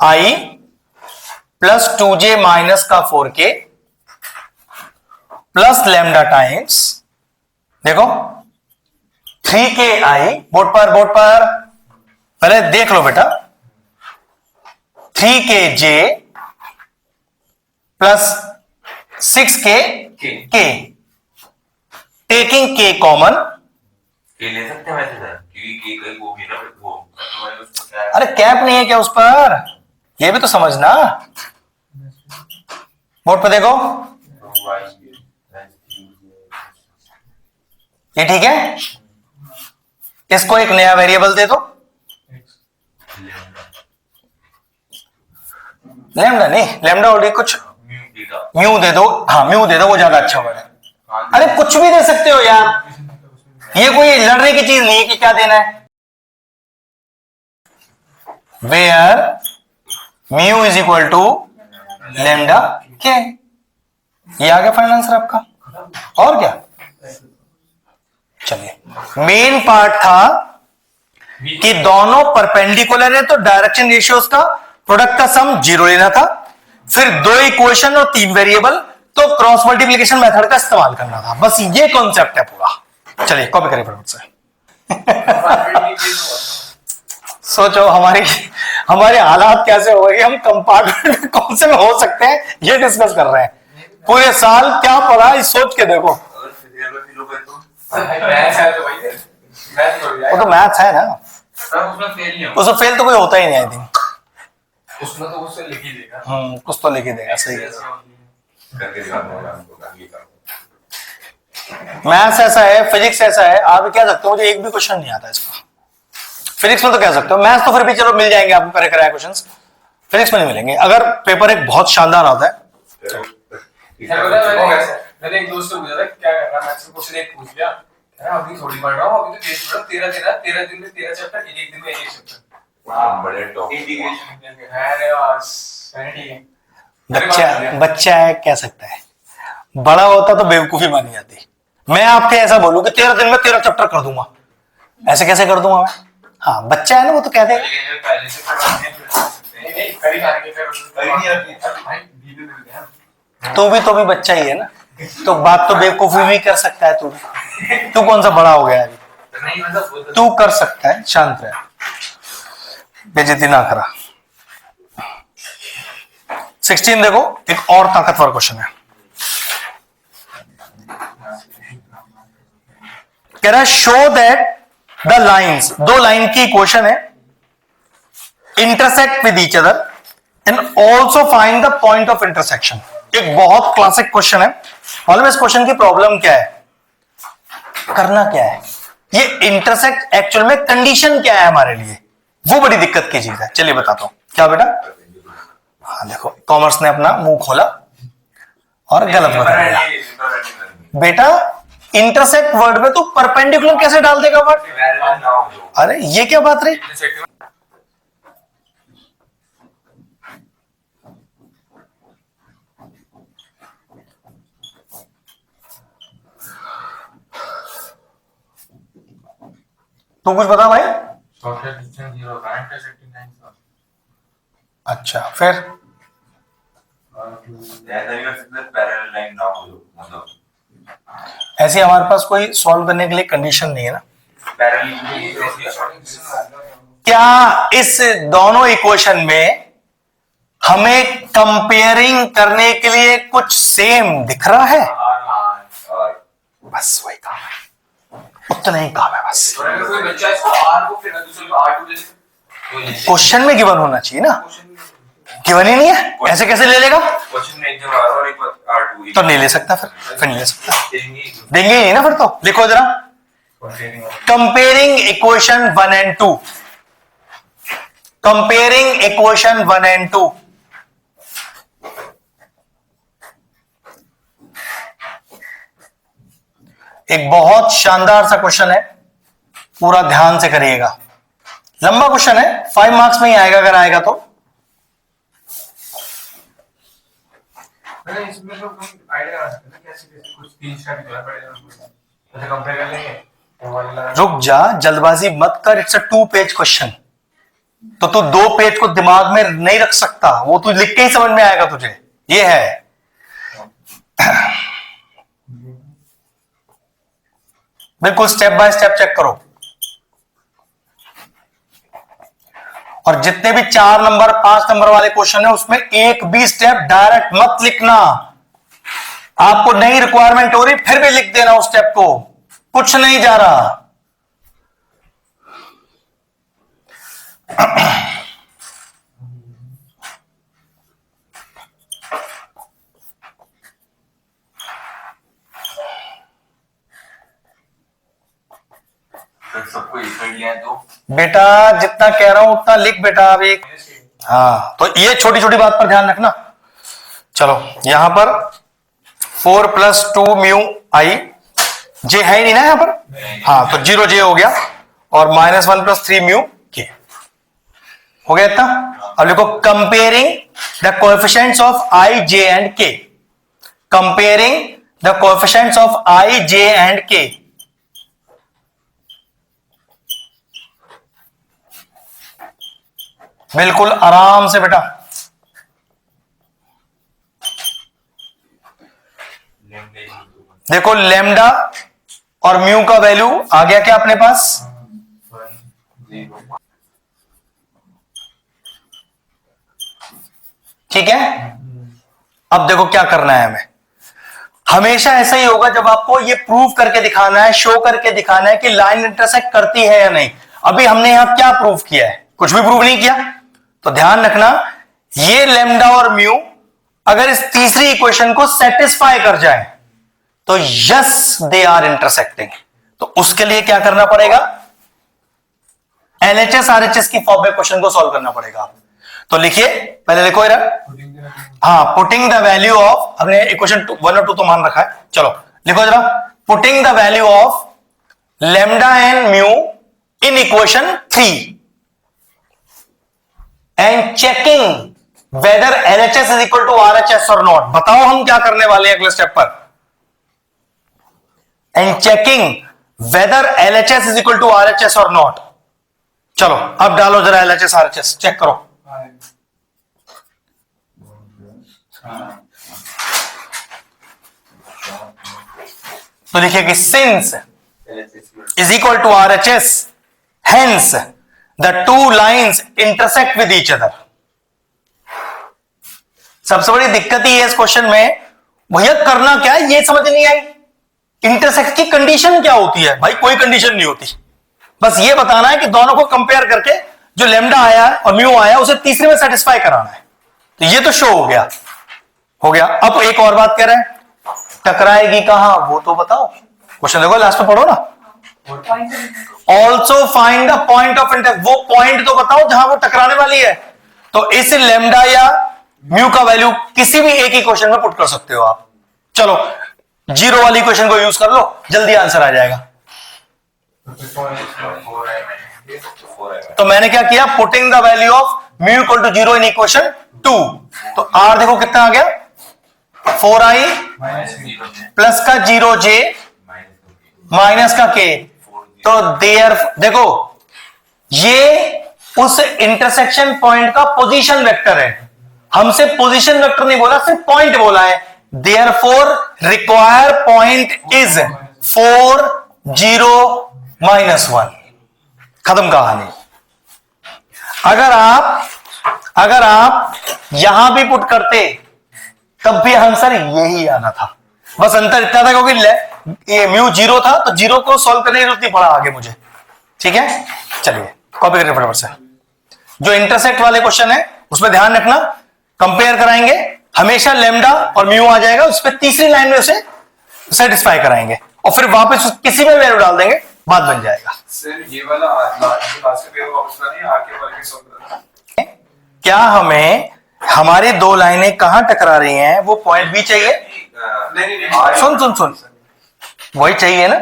S1: i प्लस 2j माइनस का 4k प्लस लैम्डा टाइम्स, देखो 3ki, बोर्ड पर पहले देख लो बेटा, 3kj plus 6k k, taking k common.
S6: के ले सकते हैं वैसे सर, क्योंकि के कहीं वो भी ना वो
S1: अरे कैप नहीं है क्या उस पर, ये भी तो समझना। बोर्ड पर देखो, ये ठीक है। इसको एक नया वेरिएबल दे दो, लैम्डा नहीं, लैम्डा ऑलरेडी कुछ म्यू दे दो। हाँ म्यू दे दो, वो ज्यादा अच्छा वर्ड है। अरे कुछ भी दे सकते हो यार, ये कोई लड़ने की चीज नहीं है कि क्या देना है। Where mu is equal to lambda के, ये आ गया फाइनल आंसर आपका। और क्या, चलिए मेन पार्ट था कि दोनों परपेंडिकुलर है तो डायरेक्शन रेशियोज का प्रोडक्ट का सम 0 लेना था। फिर 2 इक्वेशन और 3 वेरिएबल, तो क्रॉस मल्टीप्लिकेशन मेथड का इस्तेमाल करना था। बस ये कॉन्सेप्ट है पूरा। चलिए कॉपी करिए फटाफट से। सोचो हमारे हालात कैसे हो गए, हम कंपार्टमेंट में कौन से में हो सकते हैं ये डिस्कस कर रहे हैं। पूरे साल क्या पढ़ा इस सोच के देखो।
S3: मैथ्स है तो भाई, मैथ्स हो
S1: वो तो मैथ्स है ना,
S2: सर उसमें फेल नहीं होगा,
S1: उसमें फेल तो कोई होता ही नहीं आई थिंक।
S2: उसमें तो उससे लिख ही देगा।
S1: कुछ तो लिख ही देगा, सही है।
S6: करके दिखाऊंगा आपको करके
S1: मैथ्स ऐसा है, फिजिक्स ऐसा है, आप कह सकते हो मुझे एक भी क्वेश्चन नहीं आता इसका। फिजिक्स में तो कह सकते हो, मैथ्स तो फिर भी चलो मिल जाएंगे आपको करे कराए क्वेश्चंस, फिजिक्स में नहीं मिलेंगे। अगर पेपर एक बहुत शानदार आता है।
S3: मैंने एक दोस्त से पूछा था क्या कर रहा है, मैथ्स का क्वेश्चन एक पूछ लिया, कह रहा अभी थोड़ी पढ़ रहा हूँ, अभी तो टेस्ट पढ़ 13 दिन में 13 चैप्टर, एक दिन में एक चैप्टर।
S6: बड़े टॉप
S3: इंटीग्रेशन अरे बस ठीक है।
S1: बच्चा है कह सकता है, बड़ा होता तो बेवकूफी मानी जाती। मैं आपके ऐसा बोलूं कि 13 दिन में 13 चैप्टर कर दूंगा, ऐसे कैसे कर दूंगा मैं? हाँ बच्चा है ना, वो तो कह देगा।
S2: लेकिन पहले से
S3: नहीं करी खाने के फिर
S1: तू भी बच्चा ही है ना, तो बात तो बेवकूफी भी कर सकता है। तू कौन सा बड़ा हो गया अभी?
S2: नहीं मतलब
S1: तू कर सकता है, शांत रह, बेइज्जती ना करा। 16 देखो, एक और ताकतवर क्वेश्चन है। कह रहा है show that the lines, 2 line की इक्वेशन है, intersect with each other and also find the point of intersection. एक बहुत क्लासिक क्वेश्चन है। मालूम है इस क्वेश्चन की प्रॉब्लम क्या है, करना क्या है, ये इंटरसेक्ट एक्चुअल में कंडीशन क्या है हमारे लिए, वो बड़ी दिक्कत की चीज है। चलिए बताता हूं क्या बेटा। हाँ देखो, कॉमर्स ने अपना मुंह खोला और गलत बता दिया। बेटा इंटरसेक्ट वर्ड में तू परपेंडिकुलर कैसे डाल देगा वर्ड? अरे ये क्या बात रही। तू कुछ बता भाई।
S2: सॉफ्टवेयर डिस्टेंस 0 का इंटरसेक्टिंग लाइन का।
S1: अच्छा फिर
S6: पैरेलल लाइन ना हो, मतलब
S1: ऐसे हमारे पास कोई सॉल्व करने के लिए कंडीशन नहीं है ना। क्या इस दोनों इक्वेशन में हमें कंपेयरिंग करने के लिए कुछ सेम दिख रहा है? बस वही काम है, उतना ही काम है बस।
S3: और अगर कोई बच्चा इसको R को फिर दूसरे को R2 जैसे
S1: क्वेश्चन में गिवन होना चाहिए ना। गिवन ही नहीं है, ऐसे कैसे ले लेगा?
S6: क्वेश्चन में एक जगह R और एक बार R2
S1: तो नहीं ले सकता, फिर नहीं ले सकता,
S6: देंगे।
S1: देंगे ही नहीं ना फिर। तो लिखो जरा, comparing equation 1 and 2, comparing equation 1 and 2। एक बहुत शानदार सा क्वेश्चन है, पूरा ध्यान से करिएगा। लंबा क्वेश्चन है, 5 मार्क्स में ही आएगा अगर आएगा तो।
S3: मैंने इसमें तो कोई आइडिया आ सकता है कैसे कैसे कुछ 3 स्टेप करना पड़ेगा, ऐसे कंपेयर कर लेंगे तो वाला।
S1: रुक जा, जल्दबाजी मत कर, इट्स अ 2 पेज क्वेश्चन। तो तू 2 पेज को दिमाग में नहीं रख सकता, वो तू लिख के ही समझ में आएगा तुझे। ये है बिल्कुल स्टेप बाय स्टेप चेक करो। और जितने भी 4 नंबर 5 नंबर वाले क्वेश्चन है उसमें एक भी स्टेप डायरेक्ट मत लिखना। आपको नई रिक्वायरमेंट हो रही फिर भी लिख देना उस स्टेप को, कुछ नहीं जा रहा।
S6: तो सबको इसमें लिया है तो
S1: बेटा जितना कह रहा हूं उतना लिख बेटा अभी। हाँ, तो ये छोटी छोटी बात पर ध्यान रखना। चलो यहां पर 4 + 2 म्यू आई, जे है ही नहीं ना यहां पर। हाँ, तो 0 जे हो गया और -1 + 3 म्यू के हो गया इतना। अब लिखो comparing the coefficients of i, j and k, comparing the coefficients of i, j and k. बिल्कुल आराम से बेटा। देखो लेमडा और म्यू का वैल्यू आ गया क्या अपने पास? ठीक है। अब देखो क्या करना है हमें। हमेशा ऐसा ही होगा जब आपको ये प्रूव करके दिखाना है, शो करके दिखाना है कि लाइन इंटरसेक्ट करती है या नहीं। अभी हमने यहां क्या प्रूव किया है? कुछ भी प्रूव नहीं किया। तो ध्यान रखना, ये लेमडा और म्यू अगर इस तीसरी इक्वेशन को सेटिस्फाई कर जाए तो यस दे आर इंटरसेक्टिंग। तो उसके लिए क्या करना पड़ेगा? एलएचएस आरएचएस की फॉर्म में क्वेश्चन को सॉल्व करना पड़ेगा। तो लिखिए, पहले लिखो इधर। हाँ, पुटिंग द वैल्यू ऑफ, हमने इक्वेशन 1 और 2 तो मान रखा है। चलो लिखो जरा, putting the value of lambda and mu in equation 3 and checking whether LHS is equal to RHS or not. बताओ हम क्या करने वाले हैं अगले स्टेप पर। And checking whether LHS is equal to RHS or not. चलो अब डालो जरा एलएचएस आरएचएस, चेक करो। तो लिखिए कि since is equal to RHS, hence the two lines intersect with each other। सबसे बड़ी दिक्कत ही है इस क्वेश्चन में, भैया करना क्या है ये समझ नहीं आई। इंटरसेक्ट की कंडीशन क्या होती है? भाई कोई कंडीशन नहीं होती, बस ये बताना है कि दोनों को कंपेयर करके जो लेमडा आया और म्यू आया उसे तीसरे में सेटिस्फाई कराना है। तो ये तो शो हो गया, हो गया। अब एक और बात कह रहे हैं, टकराएगी कहां वो तो बताओ। क्वेश्चन देखो लास्ट में पढ़ो ना। Also find the point of intersect, वो पॉइंट तो बताओ जहां वो टकराने वाली है। तो इस लेमडा या म्यू का वैल्यू किसी भी एक ही क्वेश्चन में पुट कर सकते हो आप। चलो 0 वाली क्वेश्चन को यूज कर लो, जल्दी आंसर आ जाएगा। तो मैंने क्या किया, putting the value of mu equal to 0 in equation 2। तो आर देखो कितना आ गया, 4i प्लस का 0j माइनस का k। तो देयर देखो ये उस इंटरसेक्शन पॉइंट का पोजीशन वेक्टर है। हमसे पोजीशन वेक्टर नहीं बोला, सिर्फ पॉइंट बोला है। Therefore require point is 4 0 -1। खत्म कहानी। अगर आप यहां भी पुट करते तब भी आंसर यही आना था। बस अंतर इतना था क्योंकि ये म्यू 0 था तो 0 को सॉल्व करने की जरूरत नहीं पड़ा आगे मुझे। ठीक है, चलिए कॉपी करिए फटाफट से। जो इंटरसेक्ट वाले क्वेश्चन है उसमें ध्यान रखना, कंपेयर कराएंगे, हमेशा लेमडा और म्यू आ जाएगा, उस पर तीसरी लाइन में उसे सेटिस्फाई कराएंगे और फिर वापस किसी में वैल्यू डाल देंगे, बात बन जाएगा।
S4: सर ये वाला लास्ट पे वापस नहीं आगे वाले के सॉल्व
S1: क्या हमें हमारी दो लाइनें कहां टकरा रही हैं वो पॉइंट भी चाहिए?
S4: नहीं
S1: सुन सुन सुन, वही चाहिए ना।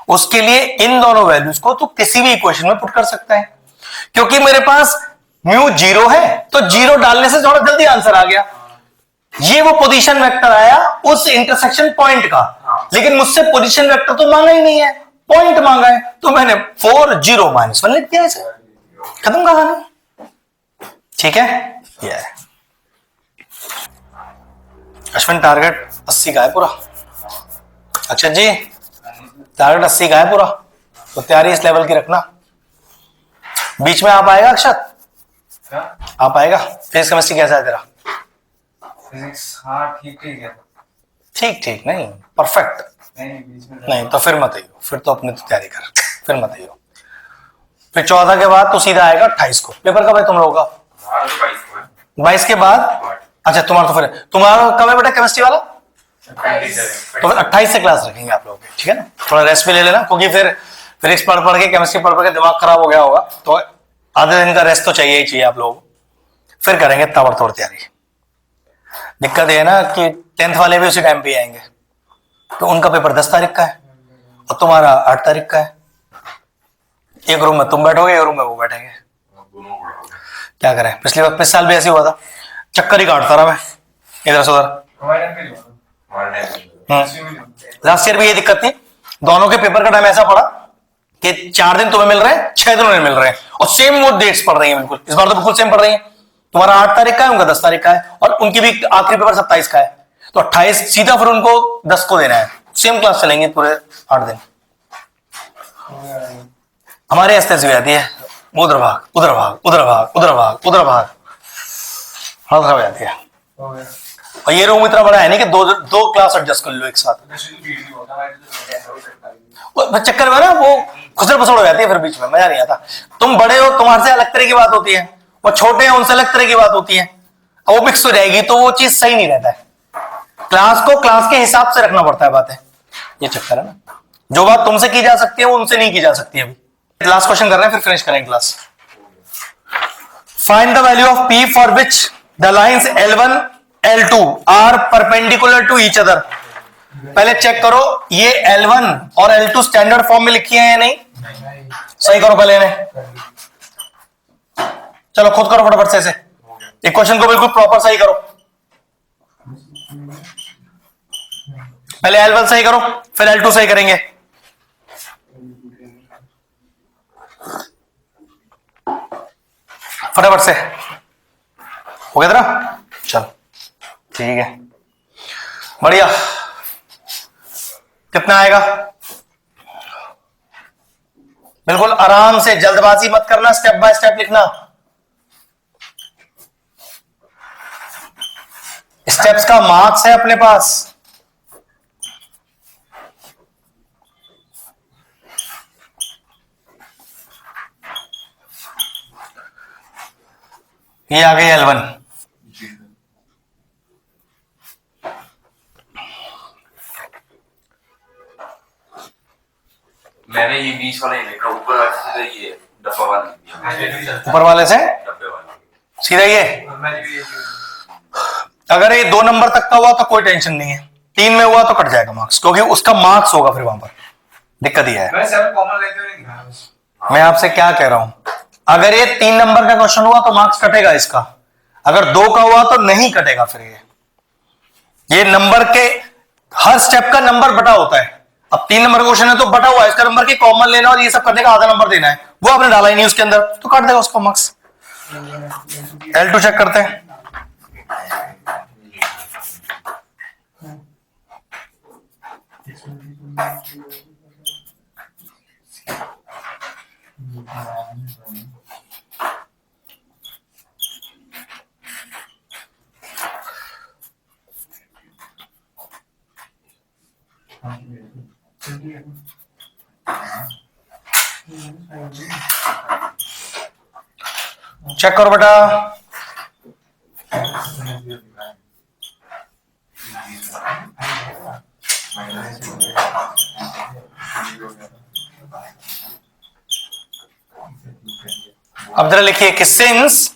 S1: उसके लिए इन दोनों वैल्यूज को तू किसी भी इक्वेशन में पुट कर सकता है, क्योंकि मेरे पास म्यू 0 है तो 0 डालने से थोड़ा जल्दी आंसर आ गया। ये वो पोजीशन वेक्टर आया उस इंटरसेक्शन पॉइंट का, लेकिन मुझसे पोजीशन वेक्टर तो मांगा ही नहीं है, पॉइंट मांगा है, तो मैंने 4 0 -1 लिख दिया इसे, खत्म कहानी। ठीक है, ये है अश्विन। टारगेट 80 का है पूरा। अक्षत जी टारगेट 80 का है पूरा, तो तैयारी इस लेवल की रखना। बीच में आप आएगा अक्षत? आप आएगा? फिजिक्स केमिस्ट्री कैसा है तेरा?
S4: फिजिक्स हाँ ठीक है।
S1: ठीक ठीक नहीं, परफेक्ट
S4: नहीं बीच में
S1: नहीं, तो फिर मत आइयो, फिर तो अपने तो तैयारी कर, फिर मत आइयो। फिर 14 के बाद तो सीधा आएगा 28 को। पेपर कब है तुम लोगों का? 22 के बाद। अच्छा तुम्हारा तो फिर तुम्हारा कब है बेटा केमिस्ट्री वाला? तो फिर 28 से क्लास रखेंगे आप लोगों की, ठीक है ना। थोड़ा रेस्ट भी ले लेना, क्योंकि फिर फिजिक्स पढ़ पढ़ के केमिस्ट्री पढ़ पढ़ के दिमाग खराब हो गया होगा, तो आधे दिन का रेस्ट तो चाहिए ही चाहिए आप लोगों को। फिर करेंगे ताबड़तोड़ तैयारी। दिक्कत ये है ना कि 10th वाले भी उसी टाइम पे आएंगे, तो उनका पेपर 10 तारीख का है और तुम्हारा 8 तारीख का है। एक रूम में तुम बैठोगे, एक रूम में वो बैठेंगे। क्या करें, पिछले साल भी ऐसे हुआ था, चक्कर ही काटता रहा मैं इधर से उधर। लास्ट ईयर भी ये दिक्कत थी, दोनों के पेपर का टाइम ऐसा पड़ा कि 4 दिन तुम्हें मिल रहे हैं, 6 दिन उन्हें मिल रहे हैं, और सेम वो डेट्स पड़ रही हैं बिल्कुल। इस बार तो बिल्कुल सेम पड़ रही है, तुम्हारा 8 तारीख का है, उनका 10 तारीख का है, और उनकी भी आखिरी पेपर 27 का है, तो 28 सीधा फिर उनको 10 को देना है। सेम क्लास चलेंगे पूरे 8 दिन। हमारे ऐसे से जाती है, उधर भाग उधर भाग उधर भाग उधर भाग उधर भाग, हालत खराब हो जाती है। और ये रूम इतना बड़ा है नहीं कि दो क्लास एडजस्ट कर लो एक साथ। चक्कर में ना वो खुसर पसड़ हो जाती है, फिर बीच में मजा नहीं आता। तुम बड़े हो, तुम्हारे से अलग तरह की बात होती है, वो छोटे हैं उनसे अलग तरह की बात होती है, और वो मिक्स हो जाएगी तो वो चीज सही नहीं रहता है। क्लास को क्लास के हिसाब से रखना पड़ता है बातें, ये चक्कर है ना। जो बात तुमसे की जा सकती है वो उनसे नहीं की जा सकती। अभी लास्ट क्वेश्चन कर रहे हैं, फिर फिनिश करेंगे class. Find the value of P for which the lines L1 L2 are perpendicular to each other. पहले चेक करो ये L1 और L2 स्टैंडर्ड फॉर्म में लिखी है या नहीं, सही करो पहले इन्हें। चलो खुद करो फटाफट से इक्वेशन को बिल्कुल प्रॉपर सही करो। पहले L1 सही करो, फिर L2 सही करेंगे। फटाफट से हो गया तेरा? चल ठीक है, बढ़िया। कितना आएगा? बिल्कुल आराम से, जल्दबाजी मत करना, स्टेप बाय स्टेप लिखना। स्टेप्स का मार्क्स है अपने पास। ये आ गई L1।
S6: मैंने ये बीच वाला ही लिखा, ऊपर वाले से ये डब्बा वाला लिख दिया।
S1: ऊपर वाले से
S6: डब्बे वाला
S1: सीधा ये। अगर ये 2 नंबर तक का हुआ तो कोई टेंशन नहीं है, 3 में हुआ तो कट जाएगा मार्क्स, क्योंकि उसका मार्क्स होगा फिर वहां पर। दिक्कत ये है,
S3: मैं 7 कॉमन लेते हुए दिखा बस।
S1: मैं आपसे क्या कह रहा हूं, अगर ये 3 नंबर का क्वेश्चन हुआ तो मार्क्स कटेगा इसका, अगर 2 का हुआ तो नहीं कटेगा। फिर ये नंबर के हर स्टेप का नंबर बटा होता है। अब 3 नंबर का क्वेश्चन है तो बटा हुआ है, इसका नंबर के कॉमन लेना और ये सब करने का आधा नंबर देना है, वो आपने डाला ही नहीं उसके अंदर, तो काट देगा उसका मार्क्स। L2 चेक करते हैं। चेक करो बेटा, अब जरा लिखिए कि सिंस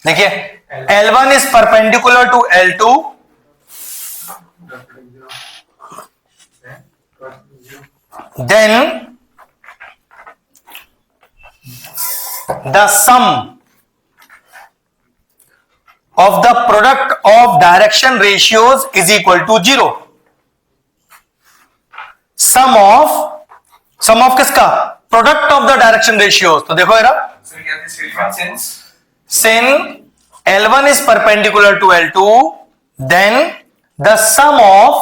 S1: देखिए L1 is perpendicular to L2 then the sum of the product of direction ratios is equal to 0. sum of किसका? Product of the direction ratios. तो देखो जरा,
S4: सर क्या थी statement?
S1: sin L1 is perpendicular to L2 then the sum of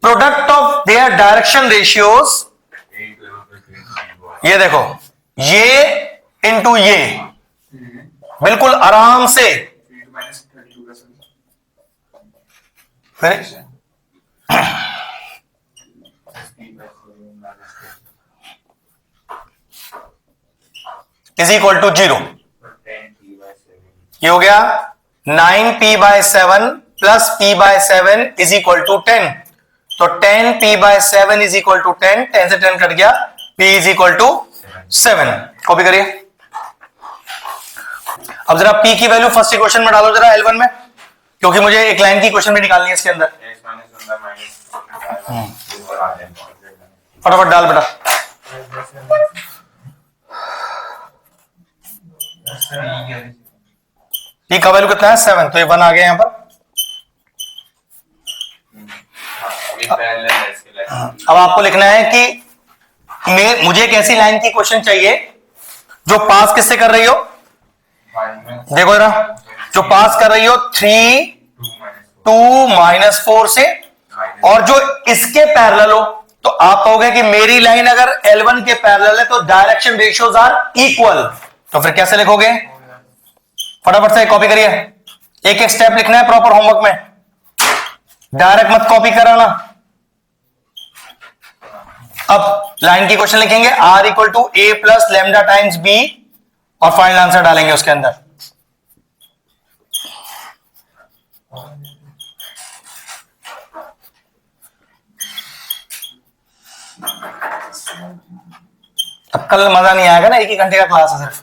S1: product of their direction ratios, ये देखो ये into ये, बिल्कुल आराम से फिर इज इक्वल टू 0। ये हो गया 9p/7 plus p/7 is equal to 10। तो 10p/7 इज इक्वल टू 10, 10 से 10 कट गया, p is equal to 7। Copy करिए। अब जरा p की वैल्यू फर्स्ट इक्वेशन में डालो जरा L1 में, क्योंकि मुझे एक लाइन की इक्वेशन भी निकालनी है इसके अंदर। फटाफट डाल बेटा। p का वैल्यू कितना है? 7, तो ये 1 आ गया यहां पर। अब आपको लिखना है कि मुझे एक ऐसी लाइन की क्वेश्चन चाहिए जो पास किससे कर रही हो, देखो जरा, जो पास कर रही हो 3 2 -4 से, और जो इसके पैरेलल हो। तो आप कहोगे कि मेरी लाइन अगर L1 के पैरेलल है तो डायरेक्शन रेशियोज आर इक्वल, तो फिर कैसे लिखोगे? फटाफट से कॉपी करिए, एक एक स्टेप लिखना है प्रॉपर होमवर्क में, डायरेक्ट मत कॉपी कराना। अब लाइन की क्वेश्चन लिखेंगे R equal to A plus lambda times B, और फाइनल आंसर डालेंगे उसके अंदर। अब कल मजा नहीं आएगा ना, 1 ही घंटे का क्लास है सिर्फ।